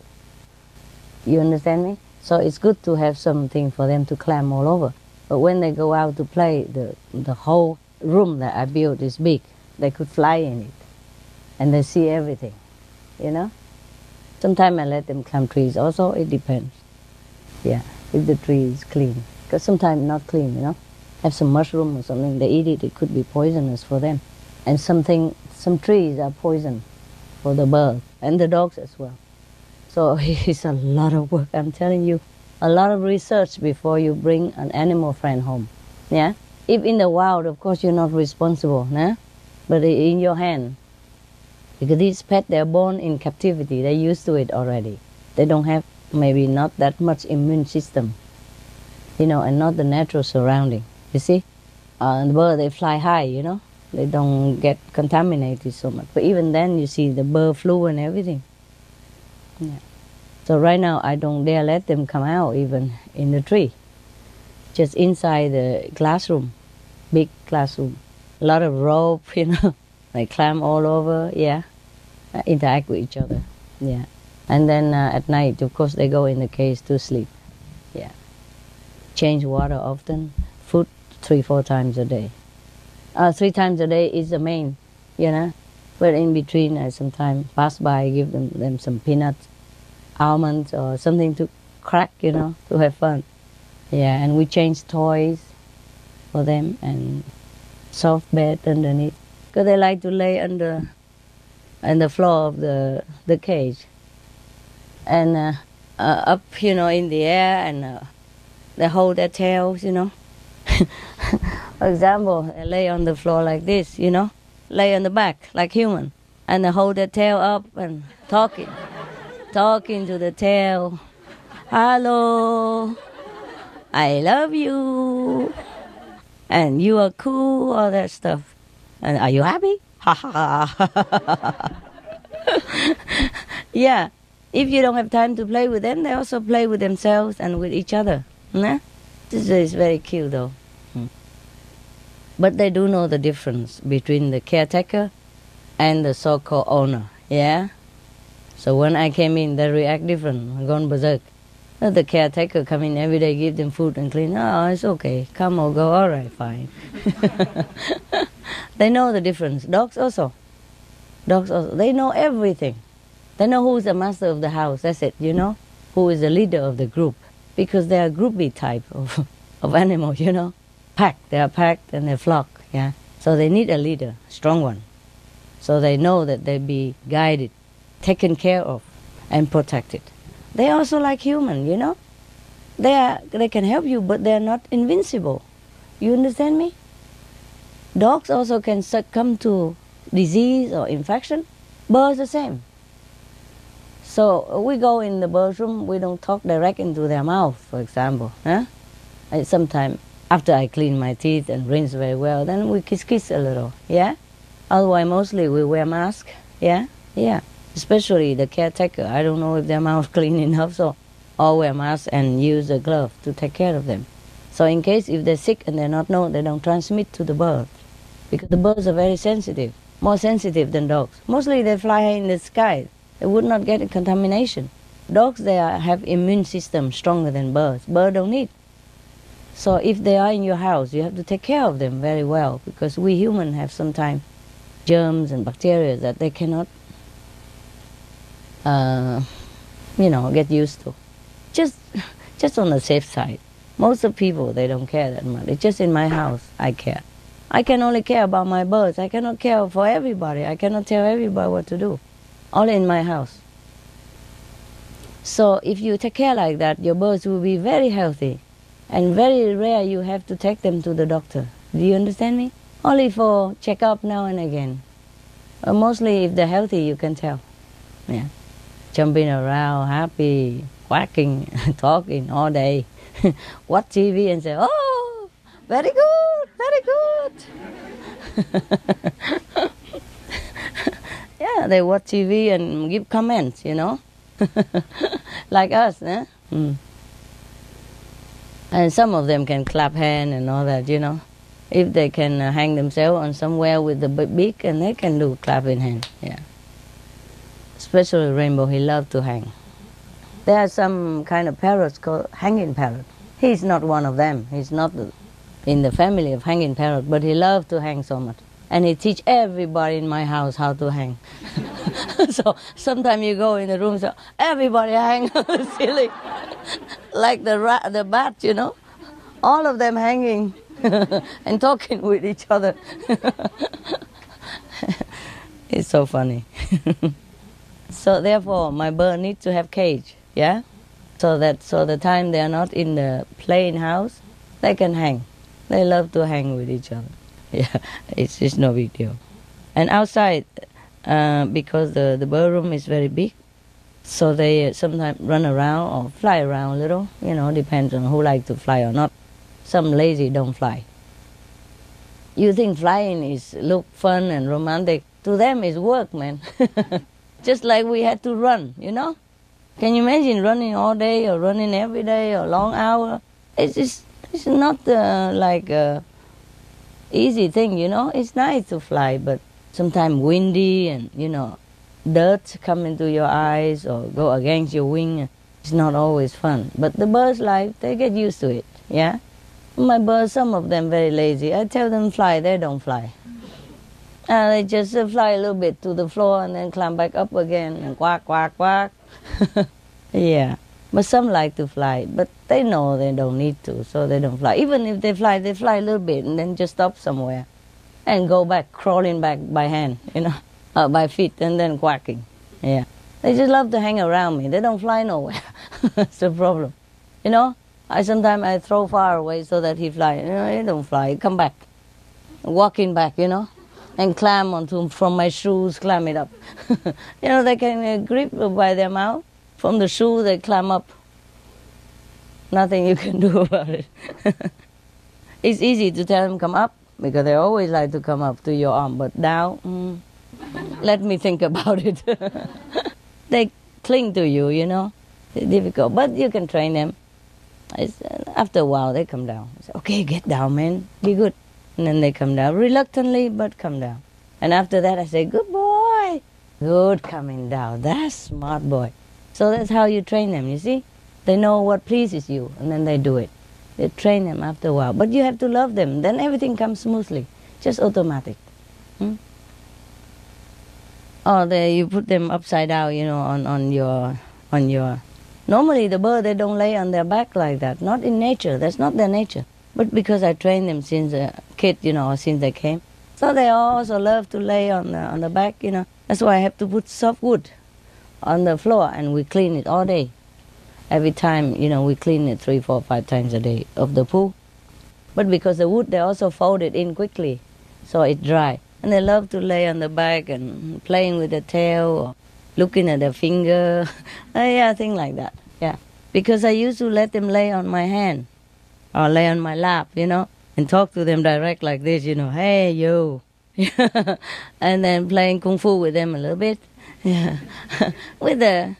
[SPEAKER 1] You understand me? So it's good to have something for them to climb all over. But when they go out to play, the whole room that I built is big. They could fly in it. And they see everything, Sometimes I let them climb trees. Also, it depends. Yeah, if the tree is clean. Because sometimes not clean, Have some mushroom or something, they eat it, it could be poisonous for them. And some trees are poison for the birds and the dogs as well. So it's a lot of work, I'm telling you. A lot of research before you bring an animal friend home. Yeah? If in the wild, of course, you're not responsible, but in your hand. Because these pets, they're born in captivity. They're used to it already. They don't have maybe not that much immune system, and not the natural surrounding. You see? The bird, they fly high, They don't get contaminated so much. But even then, you see the bird flu and everything. Yeah. So right now, I don't dare let them come out even in the tree. Just inside the classroom, big classroom. A lot of rope, They climb all over, yeah. Interact with each other, yeah. And then at night, of course, they go in the cage to sleep, yeah. Change water often, food 3-4 times a day. 3 times a day is the main, But in between, I sometimes pass by, give them some peanuts, almonds, or something to crack, to have fun. Yeah, and we change toys for them and soft bed underneath. Because they like to lay under the floor of the cage. And up, in the air, and they hold their tails, For example, they lay on the floor like this, Lay on the back like human. And they hold their tail up and talking to the tail. Hello, I love you. And you are cool, all that stuff. And are you happy? Ha ha. Yeah. If you don't have time to play with them, they also play with themselves and with each other. This is very cute though. But they do know the difference between the caretaker and the so-called owner. Yeah? So when I came in, they react different. I'm gone berserk. The caretaker come in every day, give them food and clean. Oh, it's okay. Come or go. All right, fine. They know the difference. Dogs also. They know everything. They know who is the master of the house. That's it, Who is the leader of the group. Because they are groupie type of animal, Packed. They are packed and they flock, yeah. So they need a leader, strong one. So they know that they be guided, taken care of, and protected. They also like human, They can help you, but they're not invincible. You understand me? Dogs also can succumb to disease or infection. Birds the same. So we go in the bird's room, we don't talk direct into their mouth, for example. Sometimes after I clean my teeth and rinse very well, then we kiss a little, yeah? Otherwise, mostly we wear masks, yeah? Yeah. Especially the caretaker. I don't know if their mouth clean enough, so all wear masks and use a glove to take care of them. So in case if they're sick and they're not known, they don't transmit to the birds. Because the birds are very sensitive, more sensitive than dogs. Mostly they fly in the sky. They would not get a contamination. Dogs, have immune system stronger than birds. Birds don't need. So if they are in your house, you have to take care of them very well, because we humans have sometimes germs and bacteria that they cannot, get used to. Just on the safe side. Most of people, they don't care that much. It's just in my house, I care. I can only care about my birds. I cannot care for everybody. I cannot tell everybody what to do. Only in my house. So if you take care like that, your birds will be very healthy. And very rare you have to take them to the doctor. Do you understand me? Only for check-up now and again. Mostly if they're healthy, you can tell. Yeah. Jumping around, happy, quacking, talking all day. Watch TV and say, oh, very good, very good. Yeah, they watch TV and give comments, like us, eh? And some of them can clap hands and all that, If they can hang themselves on somewhere with the beak, and they can do clapping hands, yeah. Especially Rainbow, he loves to hang. There are some kind of parrots called hanging parrot. He's not one of them. He's not in the family of hanging parrot, but he loves to hang so much. And he teach everybody in my house how to hang. So sometimes you go in the room, so everybody hang on the ceiling, like the bat, all of them hanging and talking with each other. It's so funny. So therefore, my bird needs to have cage, yeah? So the time they are not in the plain house, they can hang. They love to hang with each other. Yeah, it's no big deal. And outside, because the bird room is very big, so they sometimes run around or fly around a little, depends on who like to fly or not. Some lazy don't fly. You think flying look fun and romantic. To them it's work, man. Just like we had to run, Can you imagine running all day or running every day or long hour? It's not like a easy thing, It's nice to fly, but sometimes windy and, dirt come into your eyes or go against your wing. It's not always fun. But the birds' life, they get used to it, yeah? My birds, some of them very lazy. I tell them fly, they don't fly. They just fly a little bit to the floor and then climb back up again and quack, quack, quack. Yeah. But some like to fly, but they know they don't need to, so they don't fly. Even if they fly a little bit and then just stop somewhere and go back, crawling back by hand, by feet, and then quacking. Yeah. They just love to hang around me. They don't fly nowhere. That's the problem. Sometimes I throw far away so that he fly. He don't fly. He come back, walking back, and climb from my shoes, climb it up. They can grip by their mouth. From the shoe, they climb up. Nothing you can do about it. It's easy to tell them come up, because they always like to come up to your arm, but down, let me think about it. They cling to you, It's difficult, but you can train them. After a while, they come down. I say, okay, get down, man, be good. And then they come down, reluctantly, but come down. And after that, I say, good boy. Good coming down, that's smart boy. So that's how you train them, you see? They know what pleases you, and then they do it. They train them after a while. But you have to love them, then everything comes smoothly, just automatic. Or you put them upside down, on your... Normally the bird, they don't lay on their back like that. Not in nature, that's not their nature. But because I trained them since a kid, or since they came. So they also love to lay on the back, That's why I have to put soft wood on the floor, and we clean it all day. Every time, we clean it 3, 4, 5 times a day of the pool. But because the wood, they also fold it in quickly, so it's dry. And they love to lay on the back and playing with their tail, or looking at their finger. Yeah, things like that, yeah. Because I used to let them lay on my hand, or lay on my lap, and talk to them direct like this, hey, you. And then playing kung fu with them a little bit. Yeah. With the,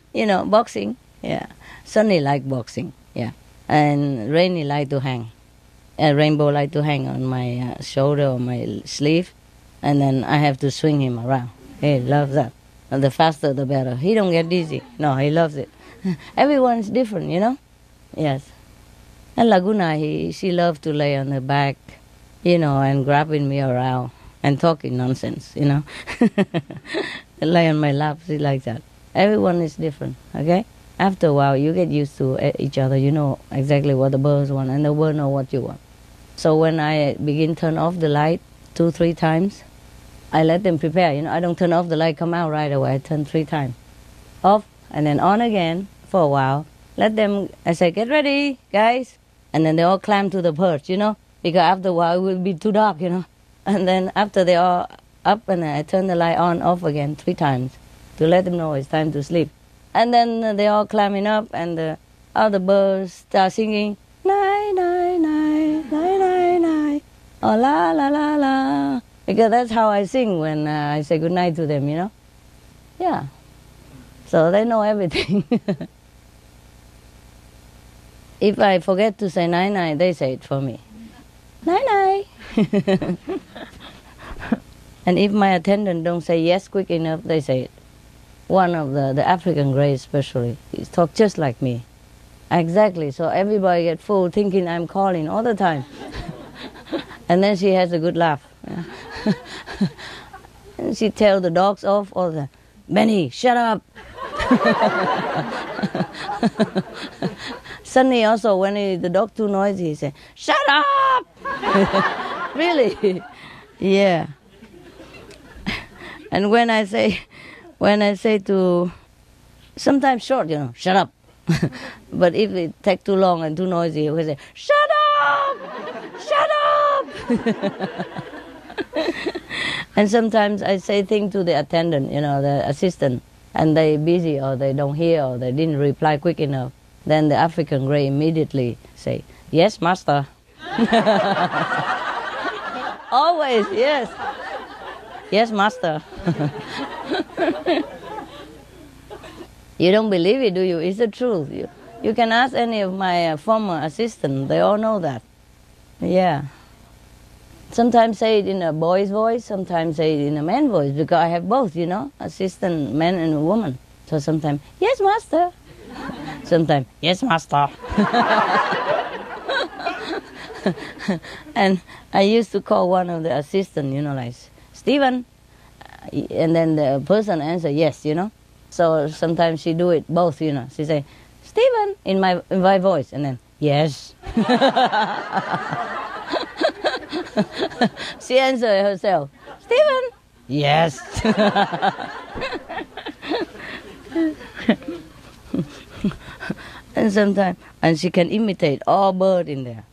[SPEAKER 1] boxing. Yeah. Sunny like boxing. Yeah. And Rainy like to hang. Rainbow like to hang on my shoulder or my sleeve. And then I have to swing him around. He loves that. And the faster the better. He don't get dizzy. No, he loves it. Everyone's different, you know? Yes. And Laguna, she loved to lay on her back, you know, and grabbing me around and talking nonsense, you know? Lay on my lap, she likes that. Everyone is different, okay? After a while, you get used to each other. You know exactly what the birds want, and the bird know what you want. So when I begin turn off the light 2-3 times, I let them prepare. You know, I don't turn off the light, come out right away. I turn 3 times. Off, and then on again for a while. Let them, I say, get ready, guys. And then they all climb to the perch, you know, because after a while it will be too dark, you know. And then after they all up, and I turn the light on, off again 3 times to let them know it's time to sleep. And then they all climbing up, and the other birds start singing, night, night, night, night, night, night, oh, la, la, la, la. Because that's how I sing when I say goodnight to them, you know. Yeah. So they know everything. If I forget to say night, night, they say it for me. Night, night. And if my attendant don't say yes quick enough, they say it. One of the African grey especially, he talk just like me. Exactly, so everybody get full thinking I'm calling all the time. And then she has a good laugh. And she tell the dogs off all the time, Benny, shut up. Sunny also, when the dog too noisy, he say, shut up. Really? Yeah. And when I say to, sometimes short, you know, shut up. But if it take too long and too noisy, he will say, shut up! Shut up! And sometimes I say things to the attendant, you know, the assistant, and they busy or they don't hear or they didn't reply quick enough. Then the African grey immediately say, yes, master. Always, yes. Yes, master. You don't believe it, do you? It's the truth. You can ask any of my former assistants. They all know that. Yeah. Sometimes say it in a boy's voice, sometimes say it in a man's voice, because I have both, you know, assistant, man and woman. So sometimes, yes, master. Sometimes, yes, master. And I used to call one of the assistants, you know, like, Stephen. And then the person answer, yes, you know. So sometimes she do it both, you know. She say, Stephen, in my voice, and then, yes. She answer herself, Stephen, yes. And sometimes, and she can imitate all bird in there.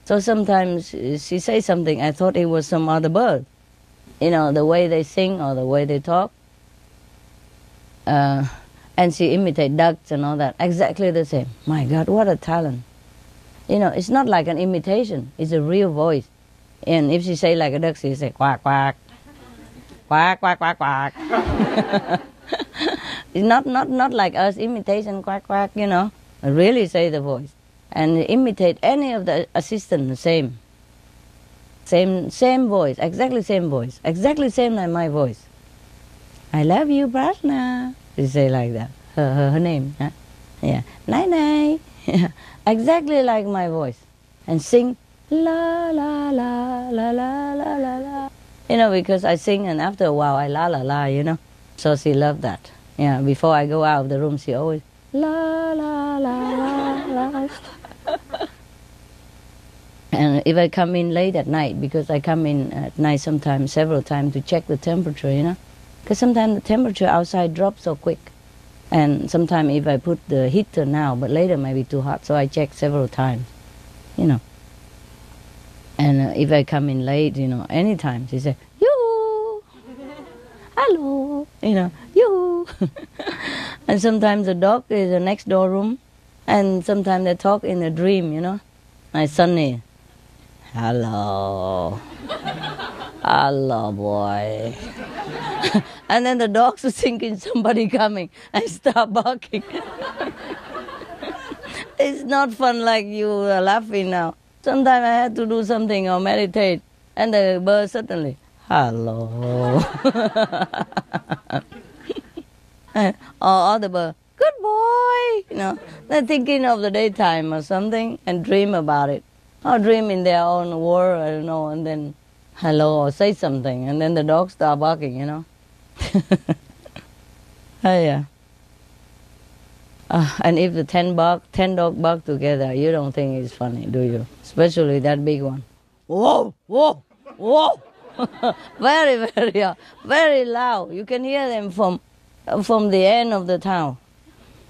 [SPEAKER 1] So sometimes she say something, I thought it was some other bird. You know, the way they sing or the way they talk. And she imitate ducks and all that, exactly the same. My God, what a talent. You know, it's not like an imitation, it's a real voice. And if she say like a duck, she say quack, quack. Quack, quack, quack, quack. It's not like us, imitation, quack, quack, you know. Really say the voice. And imitate any of the assistants the same. Same voice, exactly same voice. Exactly same like my voice. I love you, Prajna. She say like that. Her name. Huh? Yeah. Night, night. Exactly like my voice. And sing la la la la la la la la. You know, because I sing and after a while I la la la, you know. So she loved that. Yeah, before I go out of the room, she always la la la la la. And if I come in late at night, because I come in at night sometimes, several times to check the temperature, you know. Because sometimes the temperature outside drops so quick. And sometimes if I put the heater now, but later might be too hot, so I check several times, you know. And if I come in late, you know, anytime, she say, yoo, hello, you know, yoo. And sometimes the dog is the next door room, and sometimes they talk in a dream, you know. My Sunny, hello, hello, boy. And then the dogs are thinking somebody coming and start barking. It's not fun like you are laughing now. Sometimes I had to do something or meditate, and the bird suddenly, hello. Or the bird, good boy, they're thinking of the daytime or something and dream about it. Or dream in their own world, I don't know, and then hello or say something, and then the dogs start barking, Oh, yeah. And if the 10 dog bark together, you don't think it's funny, do you? Especially that big one. Whoa, whoa, whoa. Very, very loud. You can hear them from the end of the town.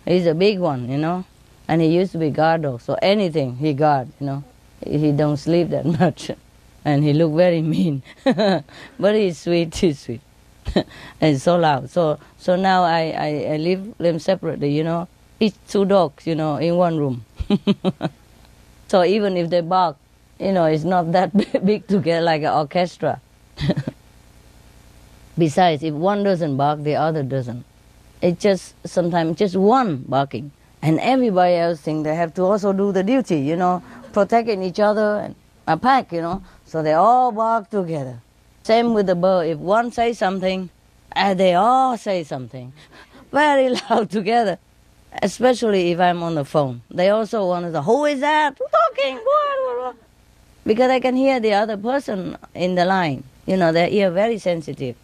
[SPEAKER 1] He's a big one, and he used to be guard dog, so anything he guard, He don't sleep that much, and he look very mean, but he's sweet, and so loud. So now I leave them separately, Each 2 dogs, in one room. So even if they bark, it's not that big together like an orchestra. Besides, if one doesn't bark, the other doesn't. It's just sometimes just one barking, and everybody else think they have to also do the duty, protecting each other and a pack, so they all bark together. Same with the bird. If one says something, they all say something, very loud together. Especially if I'm on the phone, they also want to say, "Who is that? Who's talking?" Because I can hear the other person in the line. Their ear very sensitive.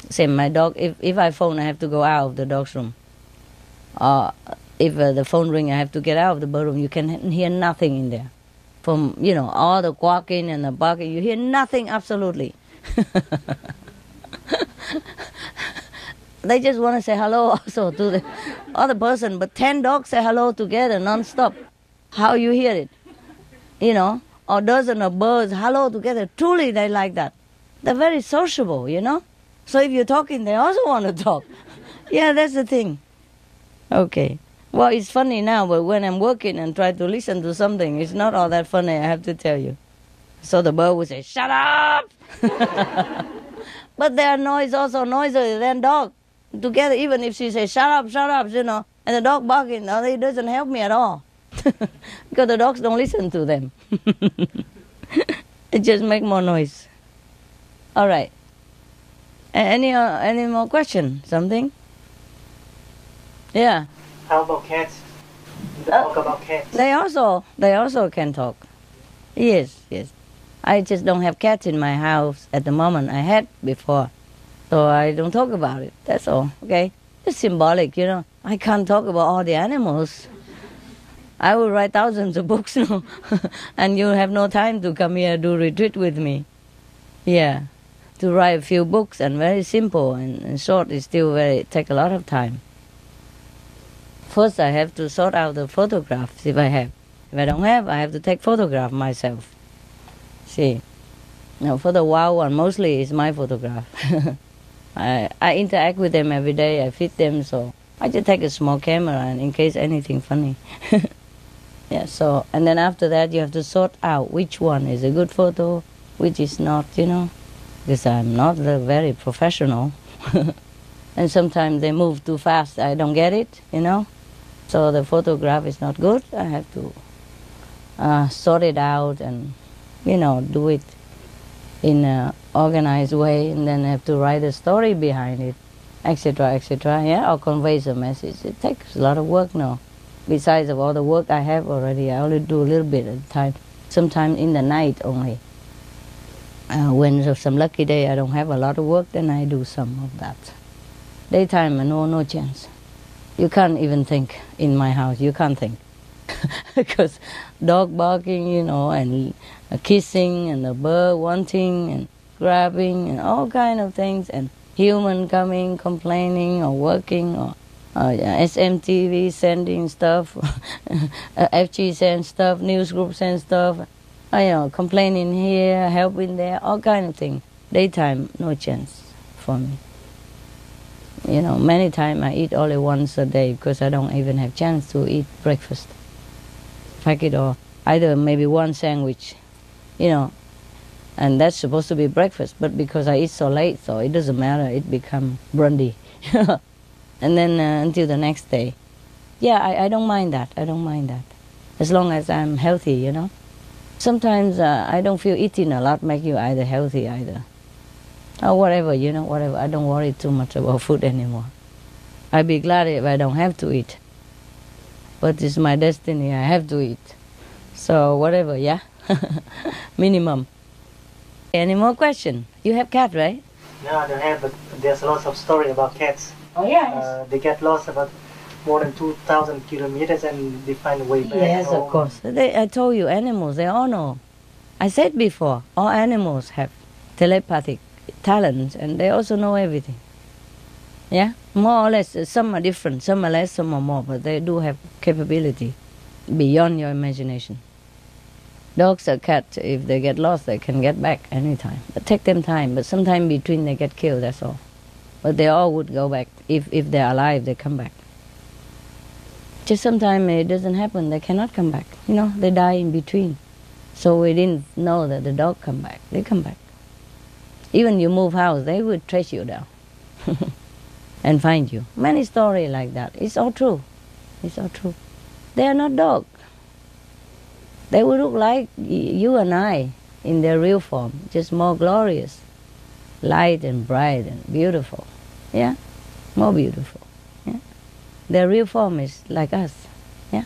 [SPEAKER 1] Same, my dog. If I phone, I have to go out of the dog's room. If the phone ring, I have to get out of the bird room. You can hear nothing in there. From, all the quacking and the barking, you hear nothing absolutely. They just want to say hello also to the other person, but 10 dogs say hello together non-stop. How you hear it? Or dozen of birds hello together. Truly they like that. They're very sociable, So if you're talking, they also want to talk. Yeah, that's the thing. Okay. Well, it's funny now, but when I'm working and try to listen to something, it's not all that funny, I have to tell you. So the bird will say, "Shut up!" But their noise also noisier than dog. Together, even if she says, shut up, and the dog barking, it doesn't help me at all. Because the dogs don't listen to them. It just make more noise. All right. Any more question? Something? Yeah.
[SPEAKER 4] How about cats? Talk about cats.
[SPEAKER 1] They also can talk. Yes. I just don't have cats in my house at the moment. I had before. So I don't talk about it. That's all. Okay? It's symbolic, I can't talk about all the animals. I will write thousands of books now. And you have no time to come here do retreat with me. Yeah. To write a few books and very simple and short is still take a lot of time. First I have to sort out the photographs if I have. If I don't have, I have to take photograph myself. See. Now for the wild one, mostly it's my photograph. I interact with them every day, I feed them, so I just take a small camera and in case anything funny. Yeah, so, and then after that you have to sort out which one is a good photo, which is not, because I'm not very professional. And sometimes they move too fast, I don't get it, So the photograph is not good, I have to sort it out and, do it in an organized way, and then have to write a story behind it, etc., yeah, or conveys a message. It takes a lot of work now. Besides of all the work I have already, I only do a little bit at a time, sometimes in the night only. When there's some lucky day I don't have a lot of work, then I do some of that. Daytime, no chance. You can't even think in my house, you can't think. Because dog barking, and kissing, and the bird wanting, and grabbing, and all kind of things, and human coming, complaining, or working, or SMTV sending stuff, FG send stuff, news group send stuff, complaining here, helping there, all kind of things. Daytime, no chance for me. Many times I eat only once a day because I don't even have chance to eat breakfast. Pack it or either maybe one sandwich, and that's supposed to be breakfast, but because I eat so late, so it doesn't matter, it become brandy. And then until the next day. Yeah, I don't mind that, as long as I'm healthy, Sometimes I don't feel eating a lot make you either healthy either. Or whatever, whatever. I don't worry too much about food anymore. I'd be glad if I don't have to eat. But it's my destiny, I have to eat. So whatever, yeah? Minimum. Any more questions? You have cat, right?
[SPEAKER 4] No, I don't have, but there's lots of story about cats.
[SPEAKER 1] Oh, yes.
[SPEAKER 4] They get lost about more than 2,000 kilometers and they find a way back
[SPEAKER 1] Yes,
[SPEAKER 4] home.
[SPEAKER 1] of course. I told you, animals, they all know. I said before, all animals have telepathic talents and they also know everything. Yeah? More or less, some are different, some are less, some are more, but they do have capability beyond your imagination. Dogs or cats, if they get lost, they can get back anytime. But take them time, but sometime between they get killed, that's all. But they all would go back. If they're alive, they come back. Just sometimes it doesn't happen, they cannot come back. You know, they die in between. So we didn't know that the dog come back. They come back. Even you move house, they would trace you down and find you. Many stories like that. It's all true. It's all true. They are not dogs. They would look like you and I in their real form, just more glorious, light and bright and beautiful. Yeah, more beautiful. Yeah, their real form is like us. Yeah,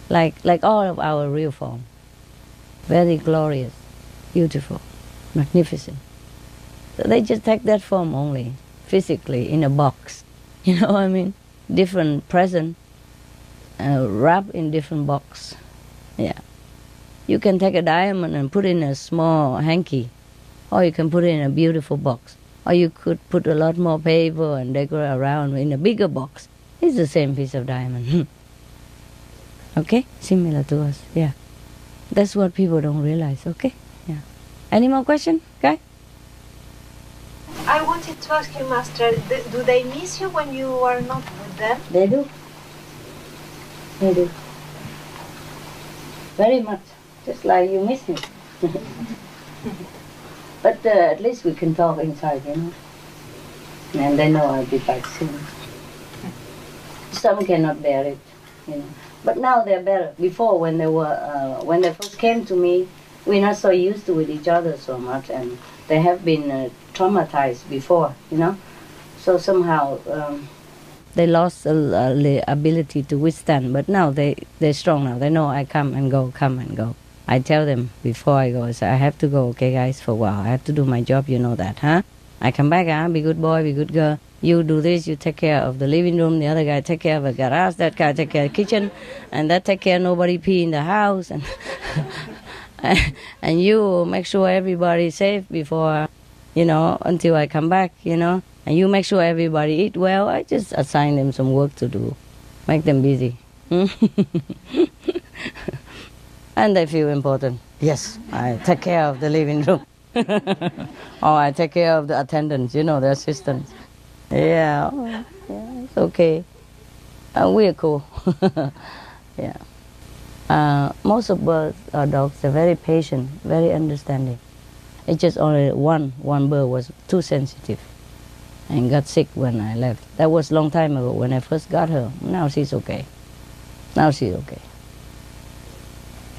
[SPEAKER 1] like all of our real form. Very glorious, beautiful, magnificent. So they just take that form only, physically in a box. You know what I mean? Different present, wrapped in different box. Yeah. You can take a diamond and put it in a small hanky, or you can put it in a beautiful box, or you could put a lot more paper and decorate around in a bigger box. It's the same piece of diamond. Okay? Similar to us, yeah. That's what people don't realize, okay? Yeah. Any more questions, guy?
[SPEAKER 5] I wanted to ask you, Master, do they miss you when you are not with them?
[SPEAKER 1] They do. They do. Very much. Just like you miss me. But at least we can talk inside, you know. And they know I'll be back soon. Some cannot bear it, you know. But now they're better. Before, when they first came to me, we're not so used to with each other so much, and they have been traumatized before, you know. So somehow they lost the ability to withstand. But now they're strong now. They know I come and go. I tell them before I go, I say, I have to go, okay guys, for a while. I have to do my job, you know that, huh? I come back, be good boy, be good girl. You do this, you take care of the living room, the other guy take care of the garage, that guy take care of the kitchen, and that take care of nobody pee in the house. And and you make sure everybody's safe before, you know, until I come back, you know. And you make sure everybody eat well. I just assign them some work to do, make them busy. And they feel important. Yes, I take care of the living room. Or I take care of the attendants, you know, the assistants. Yeah, it's okay. We're cool. Yeah. Most of birds or dogs are very patient, very understanding. It's just only one bird was too sensitive and got sick when I left. That was a long time ago when I first got her. Now she's okay. Now she's okay.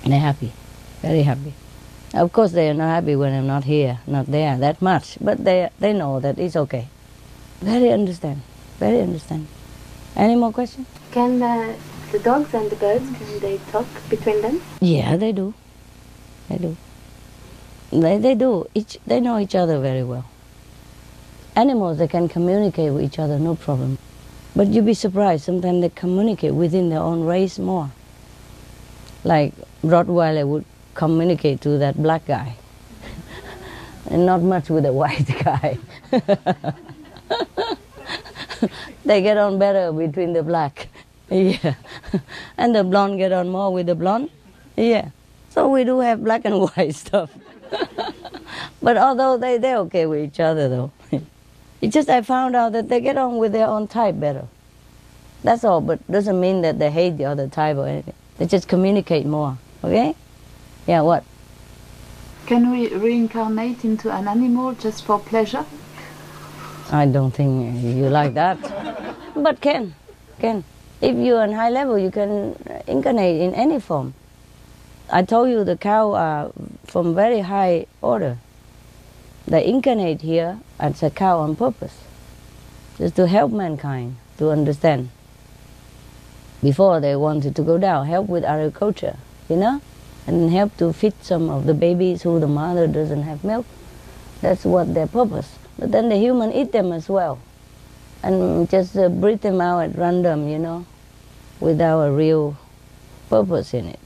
[SPEAKER 1] And they're happy, very happy. Of course they are not happy when I'm not here, not there that much, but they know that it's okay. Very understand, very understand. Any more questions?
[SPEAKER 6] Can the dogs and the birds, can they talk between them?
[SPEAKER 1] Yeah, they do. They do. They do. They know each other very well. Animals, they can communicate with each other, no problem. But you'd be surprised, sometimes they communicate within their own race more. Like Rottweiler would communicate to that black guy. And not much with the white guy. They get on better between the black. Yeah. And the blonde get on more with the blonde. Yeah. So we do have black and white stuff. But although they're okay with each other though. It's just I found out that they get on with their own type better. That's all, but doesn't mean that they hate the other type or anything. They just communicate more, okay? Yeah, what?
[SPEAKER 7] Can we reincarnate into an animal just for pleasure?
[SPEAKER 1] I don't think you like that. But can. If you're on high level, you can incarnate in any form. I told you the cow are from very high order. They incarnate here as a cow on purpose, just to help mankind, to understand. Before they wanted to go down, help with agriculture, you know, and help to feed some of the babies who the mother doesn't have milk. That's what their purpose. But then the human eat them as well, and just breed them out at random, you know, without a real purpose in it.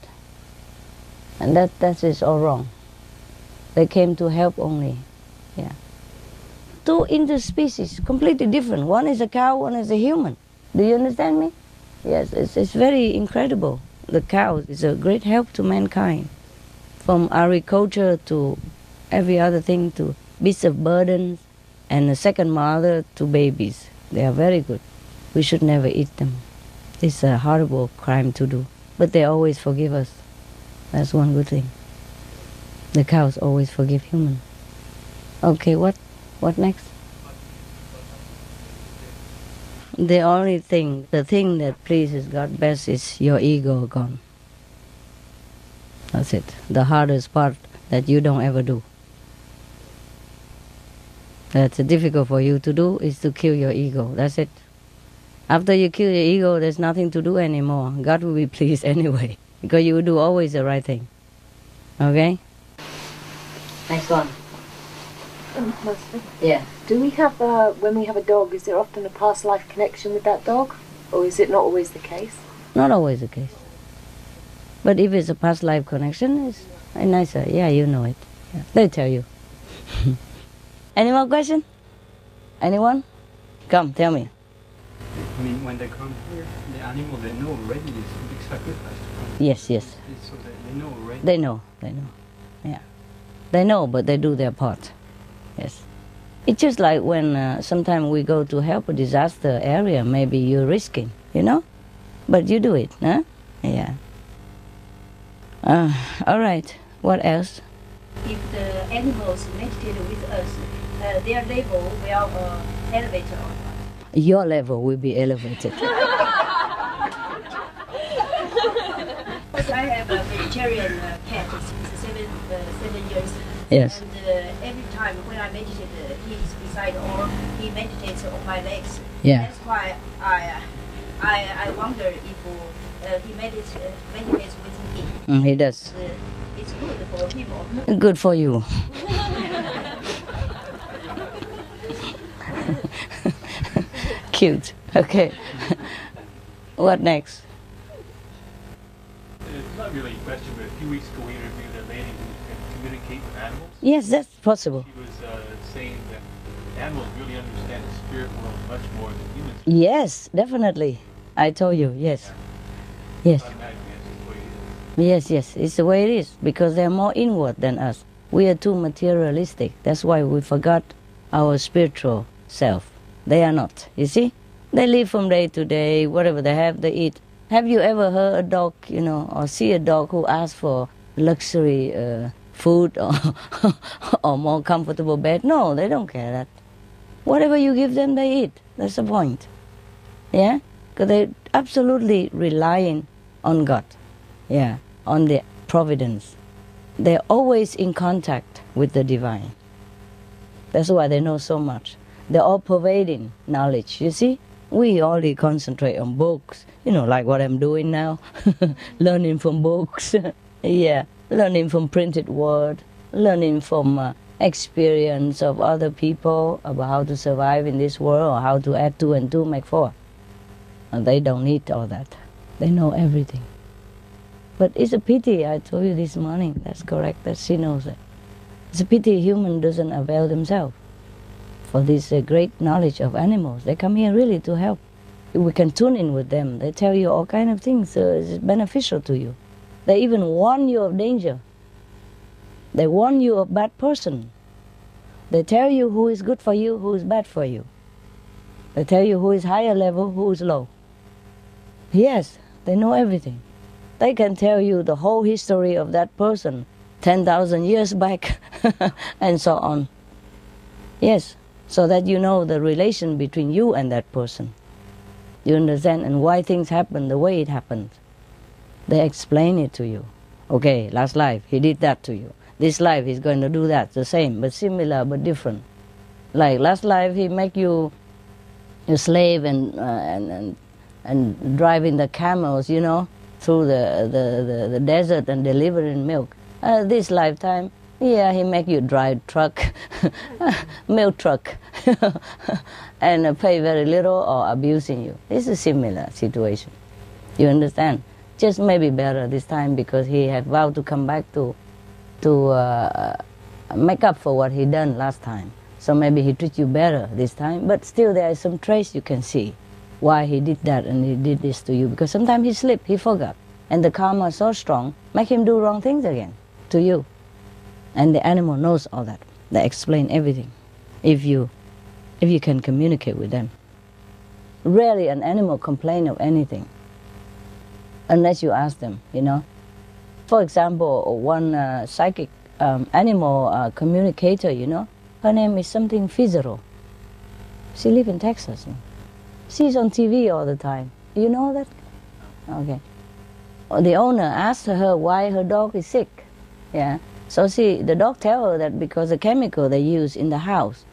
[SPEAKER 1] And that is all wrong. They came to help only, yeah. Two interspecies, completely different. One is a cow, one is a human. Do you understand me? Yes, it's very incredible. The cow is a great help to mankind. From agriculture to every other thing, to beasts of burden, and a second mother to babies. They are very good. We should never eat them. It's a horrible crime to do. But they always forgive us. That's one good thing. The cows always forgive human. Okay, what next? The only thing, the thing that pleases God best is your ego gone. That's it. The hardest part that you don't ever do. That's difficult for you to do is to kill your ego. That's it. After you kill your ego, there's nothing to do anymore. God will be pleased anyway, because you will do always the right thing. Okay? Next one.
[SPEAKER 6] Master,
[SPEAKER 1] Yeah.
[SPEAKER 6] do we have, when we have a dog, is there often a past life connection with that dog? Or is it not always the case?
[SPEAKER 1] Not always the case. But if it's a past life connection, it's nicer. Yeah, you know it. Yeah. They tell you. Any more question? Anyone? Come, tell me.
[SPEAKER 8] I mean, when they come here, the animal, they know already it's a big sacrifice to come.
[SPEAKER 1] Yes, yes.
[SPEAKER 8] So they know already.
[SPEAKER 1] They know. Yeah. They know, but they do their part. Yes. It's just like when sometimes we go to help a disaster area, maybe you're risking, you know? But you do it, huh? Yeah. All right. What else?
[SPEAKER 9] If the animals meditate with us, their level will elevate or not?
[SPEAKER 1] Your level will be elevated.
[SPEAKER 9] I have a vegetarian cat since 7 years.
[SPEAKER 1] Yes.
[SPEAKER 9] And every time when I meditate, he's beside or he meditates on my legs.
[SPEAKER 1] Yeah.
[SPEAKER 9] That's why I wonder if he meditates with me.
[SPEAKER 1] He does.
[SPEAKER 9] It's good for him or not?
[SPEAKER 1] Good for you. Cute. Okay. What next?
[SPEAKER 8] It's not really a question, but a few weeks ago we interviewed a lady who can communicate with animals.
[SPEAKER 1] Yes, that's possible.
[SPEAKER 8] She was saying that animals really understand the spirit world much more than humans.
[SPEAKER 1] Yes, definitely. I told you, yes. Yes.
[SPEAKER 8] Automatically, that's the way it is.
[SPEAKER 1] Yes, it's the way it is, because they're more inward than us. We are too materialistic. That's why we forgot our spiritual self. They are not, you see? They live from day to day, whatever they have, they eat. Have you ever heard a dog, you know, or see a dog who asks for luxury food or more comfortable bed? No, they don't care that. Whatever you give them, they eat. That's the point. Yeah? Because they're absolutely relying on God. Yeah, on the providence. They're always in contact with the divine. That's why they know so much. They're all pervading knowledge, you see? We only concentrate on books, you know, like what I'm doing now. Learning from books. Yeah, learning from printed word. Learning from experience of other people about how to survive in this world or how to add 2 and 2 make 4. And they don't need all that. They know everything. But it's a pity, I told you this morning, that's correct, that she knows it. It's a pity human doesn't avail themselves for this great knowledge of animals. They come here really to help. We can tune in with them. They tell you all kind of things. It's beneficial to you. They even warn you of danger. They warn you of bad person. They tell you who is good for you, who is bad for you. They tell you who is higher level, who is low. Yes, they know everything. They can tell you the whole history of that person, 10,000 years back, and so on. Yes, so that you know the relation between you and that person. You understand? And why things happen the way it happened. They explain it to you. Okay, last life, he did that to you. This life, he's going to do that, the same, but similar, but different. Like last life, he make you a slave and driving the camels, you know, through the desert and delivering milk. This lifetime, yeah, he make you drive truck, milk truck, and pay very little or abusing you. It's a similar situation. You understand? Just maybe better this time because he had vowed to come back to make up for what he done last time. So maybe he treat you better this time, but still there is some trace you can see why he did that and he did this to you. Because sometimes he slipped, he forgot, and the karma is so strong, make him do wrong things again to you. And the animal knows all that. They explain everything if you can communicate with them. Rarely an animal complain of anything unless you ask them, you know. For example, one psychic animal communicator, you know, her name is something Fizero. She lives in Texas. She's on TV all the time. You know that? Okay. The owner asked her why her dog is sick. Yeah. So the dog tell her that because the chemical they use in the house,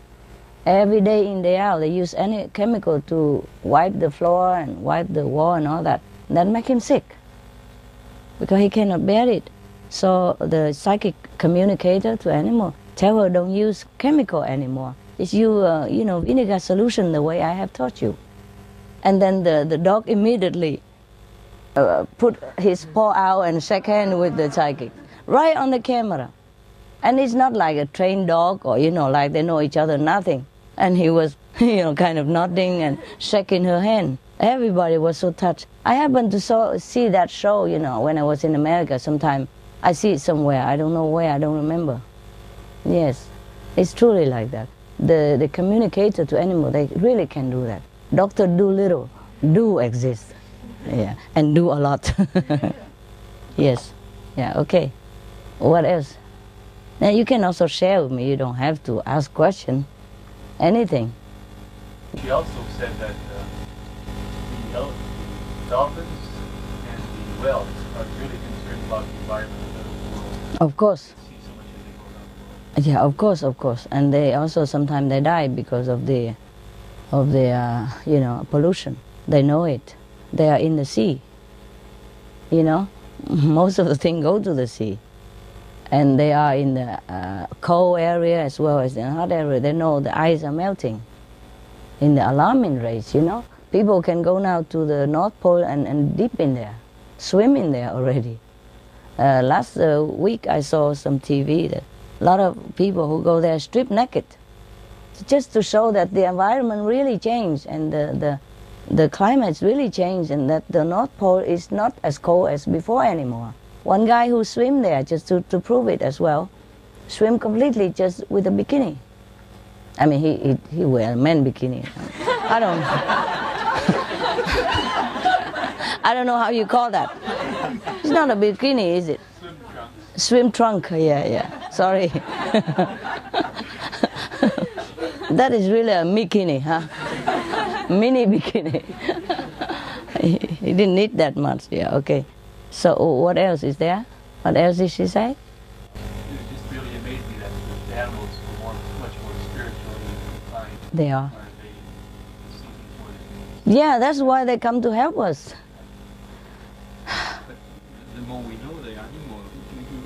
[SPEAKER 1] every day in, day out, they use any chemical to wipe the floor and wipe the wall and all that. That make him sick because he cannot bear it. So the psychic communicator to animal tell her don't use chemical anymore. Just use vinegar solution the way I have taught you. And then the dog immediately put his paw out and shake hand with the psychic right on the camera. And it's not like a trained dog or like they know each other, nothing. And he was kind of nodding and shaking her hand. Everybody was so touched. I happened to see that show, when I was in America sometime. I see it somewhere. I don't know where. I don't remember. Yes, it's truly like that. The communicator to animal, they really can do that. Dr. Dolittle do exist. Yeah, and do a lot. Yes. Yeah, okay. What else? Now you can also share with me. You don't have to ask question. Anything.
[SPEAKER 8] She also said that the dolphins and the whales are really concerned about the environment of the world.
[SPEAKER 1] Of course.
[SPEAKER 8] See so much as they go around the world.
[SPEAKER 1] Yeah, of course. And they also sometimes they die because of the pollution. They know it. They are in the sea. Most of the things go to the sea. And they are in the cold area as well as in the hot area. They know the ice are melting in the alarming rates, People can go now to the North Pole and dip in there, swim in there already. Last week I saw some TV that a lot of people who go there strip naked, just to show that the environment really changed and the climate's really changed and that the North Pole is not as cold as before anymore. One guy who swim there just to prove it as well, swim completely just with a bikini. I mean, he wear a man bikini. I don't know how you call that. It's not a bikini, is it? Swim trunk. Yeah. Sorry. That is really a bikini, huh? Mini bikini. He didn't need that much. Yeah, okay. So what else is there? What else did she say?
[SPEAKER 8] It just really amazed me that the animals were much more spiritually inclined.
[SPEAKER 1] They are.
[SPEAKER 8] They
[SPEAKER 1] Yeah, that's why they come to help us.
[SPEAKER 8] But the more we know the animal,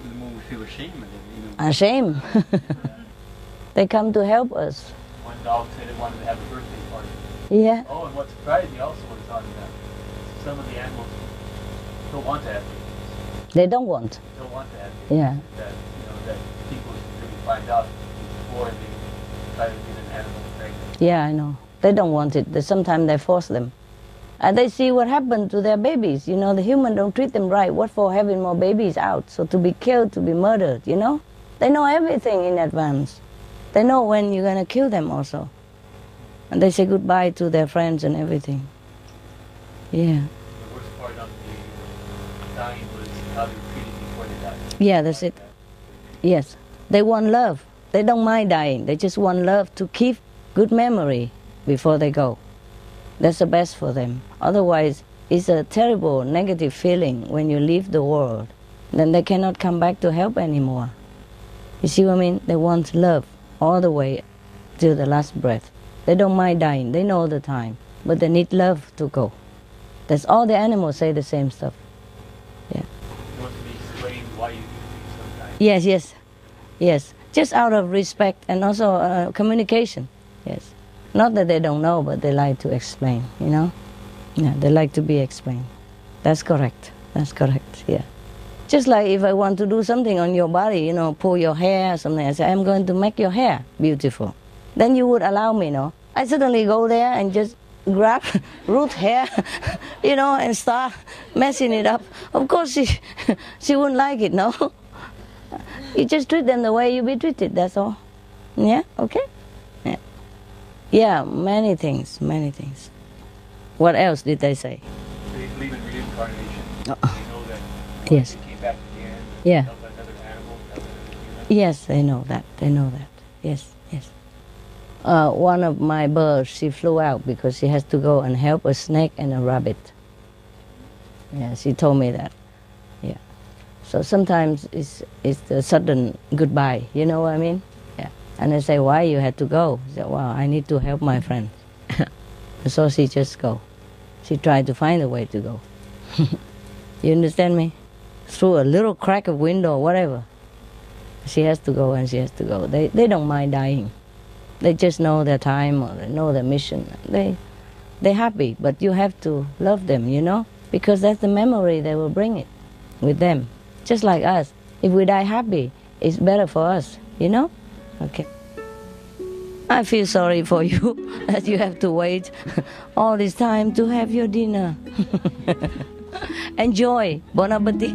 [SPEAKER 8] the more we feel ashamed of them.
[SPEAKER 1] Ashamed. They come to help us.
[SPEAKER 8] One dog said it wanted to have a birthday party.
[SPEAKER 1] Yeah.
[SPEAKER 8] Oh, and what surprised me also was on some of the animals don't want to have babies.
[SPEAKER 1] They don't want.
[SPEAKER 8] Don't want to have babies.
[SPEAKER 1] Yeah.
[SPEAKER 8] That people really find out before they try to get an animal pregnant.
[SPEAKER 1] Yeah, I know. They don't want it. Sometimes they force them. And they see what happened to their babies. The human don't treat them right. What for having more babies out? So to be killed, to be murdered, They know everything in advance. They know when you're going to kill them also. And they say goodbye to their friends and everything. Yeah.
[SPEAKER 8] The worst part of the dying was how they were treated before they died.
[SPEAKER 1] Yeah, that's it. Yes. They want love. They don't mind dying. They just want love to keep good memory before they go. That's the best for them. Otherwise, it's a terrible negative feeling when you leave the world. Then they cannot come back to help anymore. You see what I mean? They want love all the way till the last breath. They don't mind dying. They know the time. But they need love to go. That's all the animals say the same stuff. Yeah.
[SPEAKER 8] You want to be explained why you do things sometimes.
[SPEAKER 1] Yes, yes. Yes. Just out of respect and also communication. Yes. Not that they don't know, but they like to explain, you know? Yeah, they like to be explained. That's correct. That's correct, yeah. Just like if I want to do something on your body, you know, pull your hair or something, I say, I'm going to make your hair beautiful. Then you would allow me, no? I suddenly go there and just grab root hair, you know, and start messing it up. Of course she wouldn't like it, no? You just treat them the way you be treated, that's all. Yeah, okay? Yeah. Yeah, many things, many things. What else did they say?
[SPEAKER 8] They believe in reincarnation. They know that
[SPEAKER 1] Yes.
[SPEAKER 8] they came back again.
[SPEAKER 1] Yeah.
[SPEAKER 8] Help another animal, help another human.
[SPEAKER 1] Yes, they know that. They know that. Yes, yes. One of my birds, she flew out because she has to go and help a snake and a rabbit. Yeah, she told me that. Yeah. So sometimes it's the sudden goodbye. You know what I mean? Yeah. And I say, why you had to go? She said, well, I need to help my friend. So she just go. She tried to find a way to go. You understand me? Through a little crack of window or whatever. She has to go and she has to go. They don't mind dying. They just know their time or they know their mission. They're happy, but you have to love them, you know? Because that's the memory they will bring it with them. Just like us. If we die happy, it's better for us, you know? Okay. I feel sorry for you that you have to wait all this time to have your dinner. Enjoy. Bon appetit.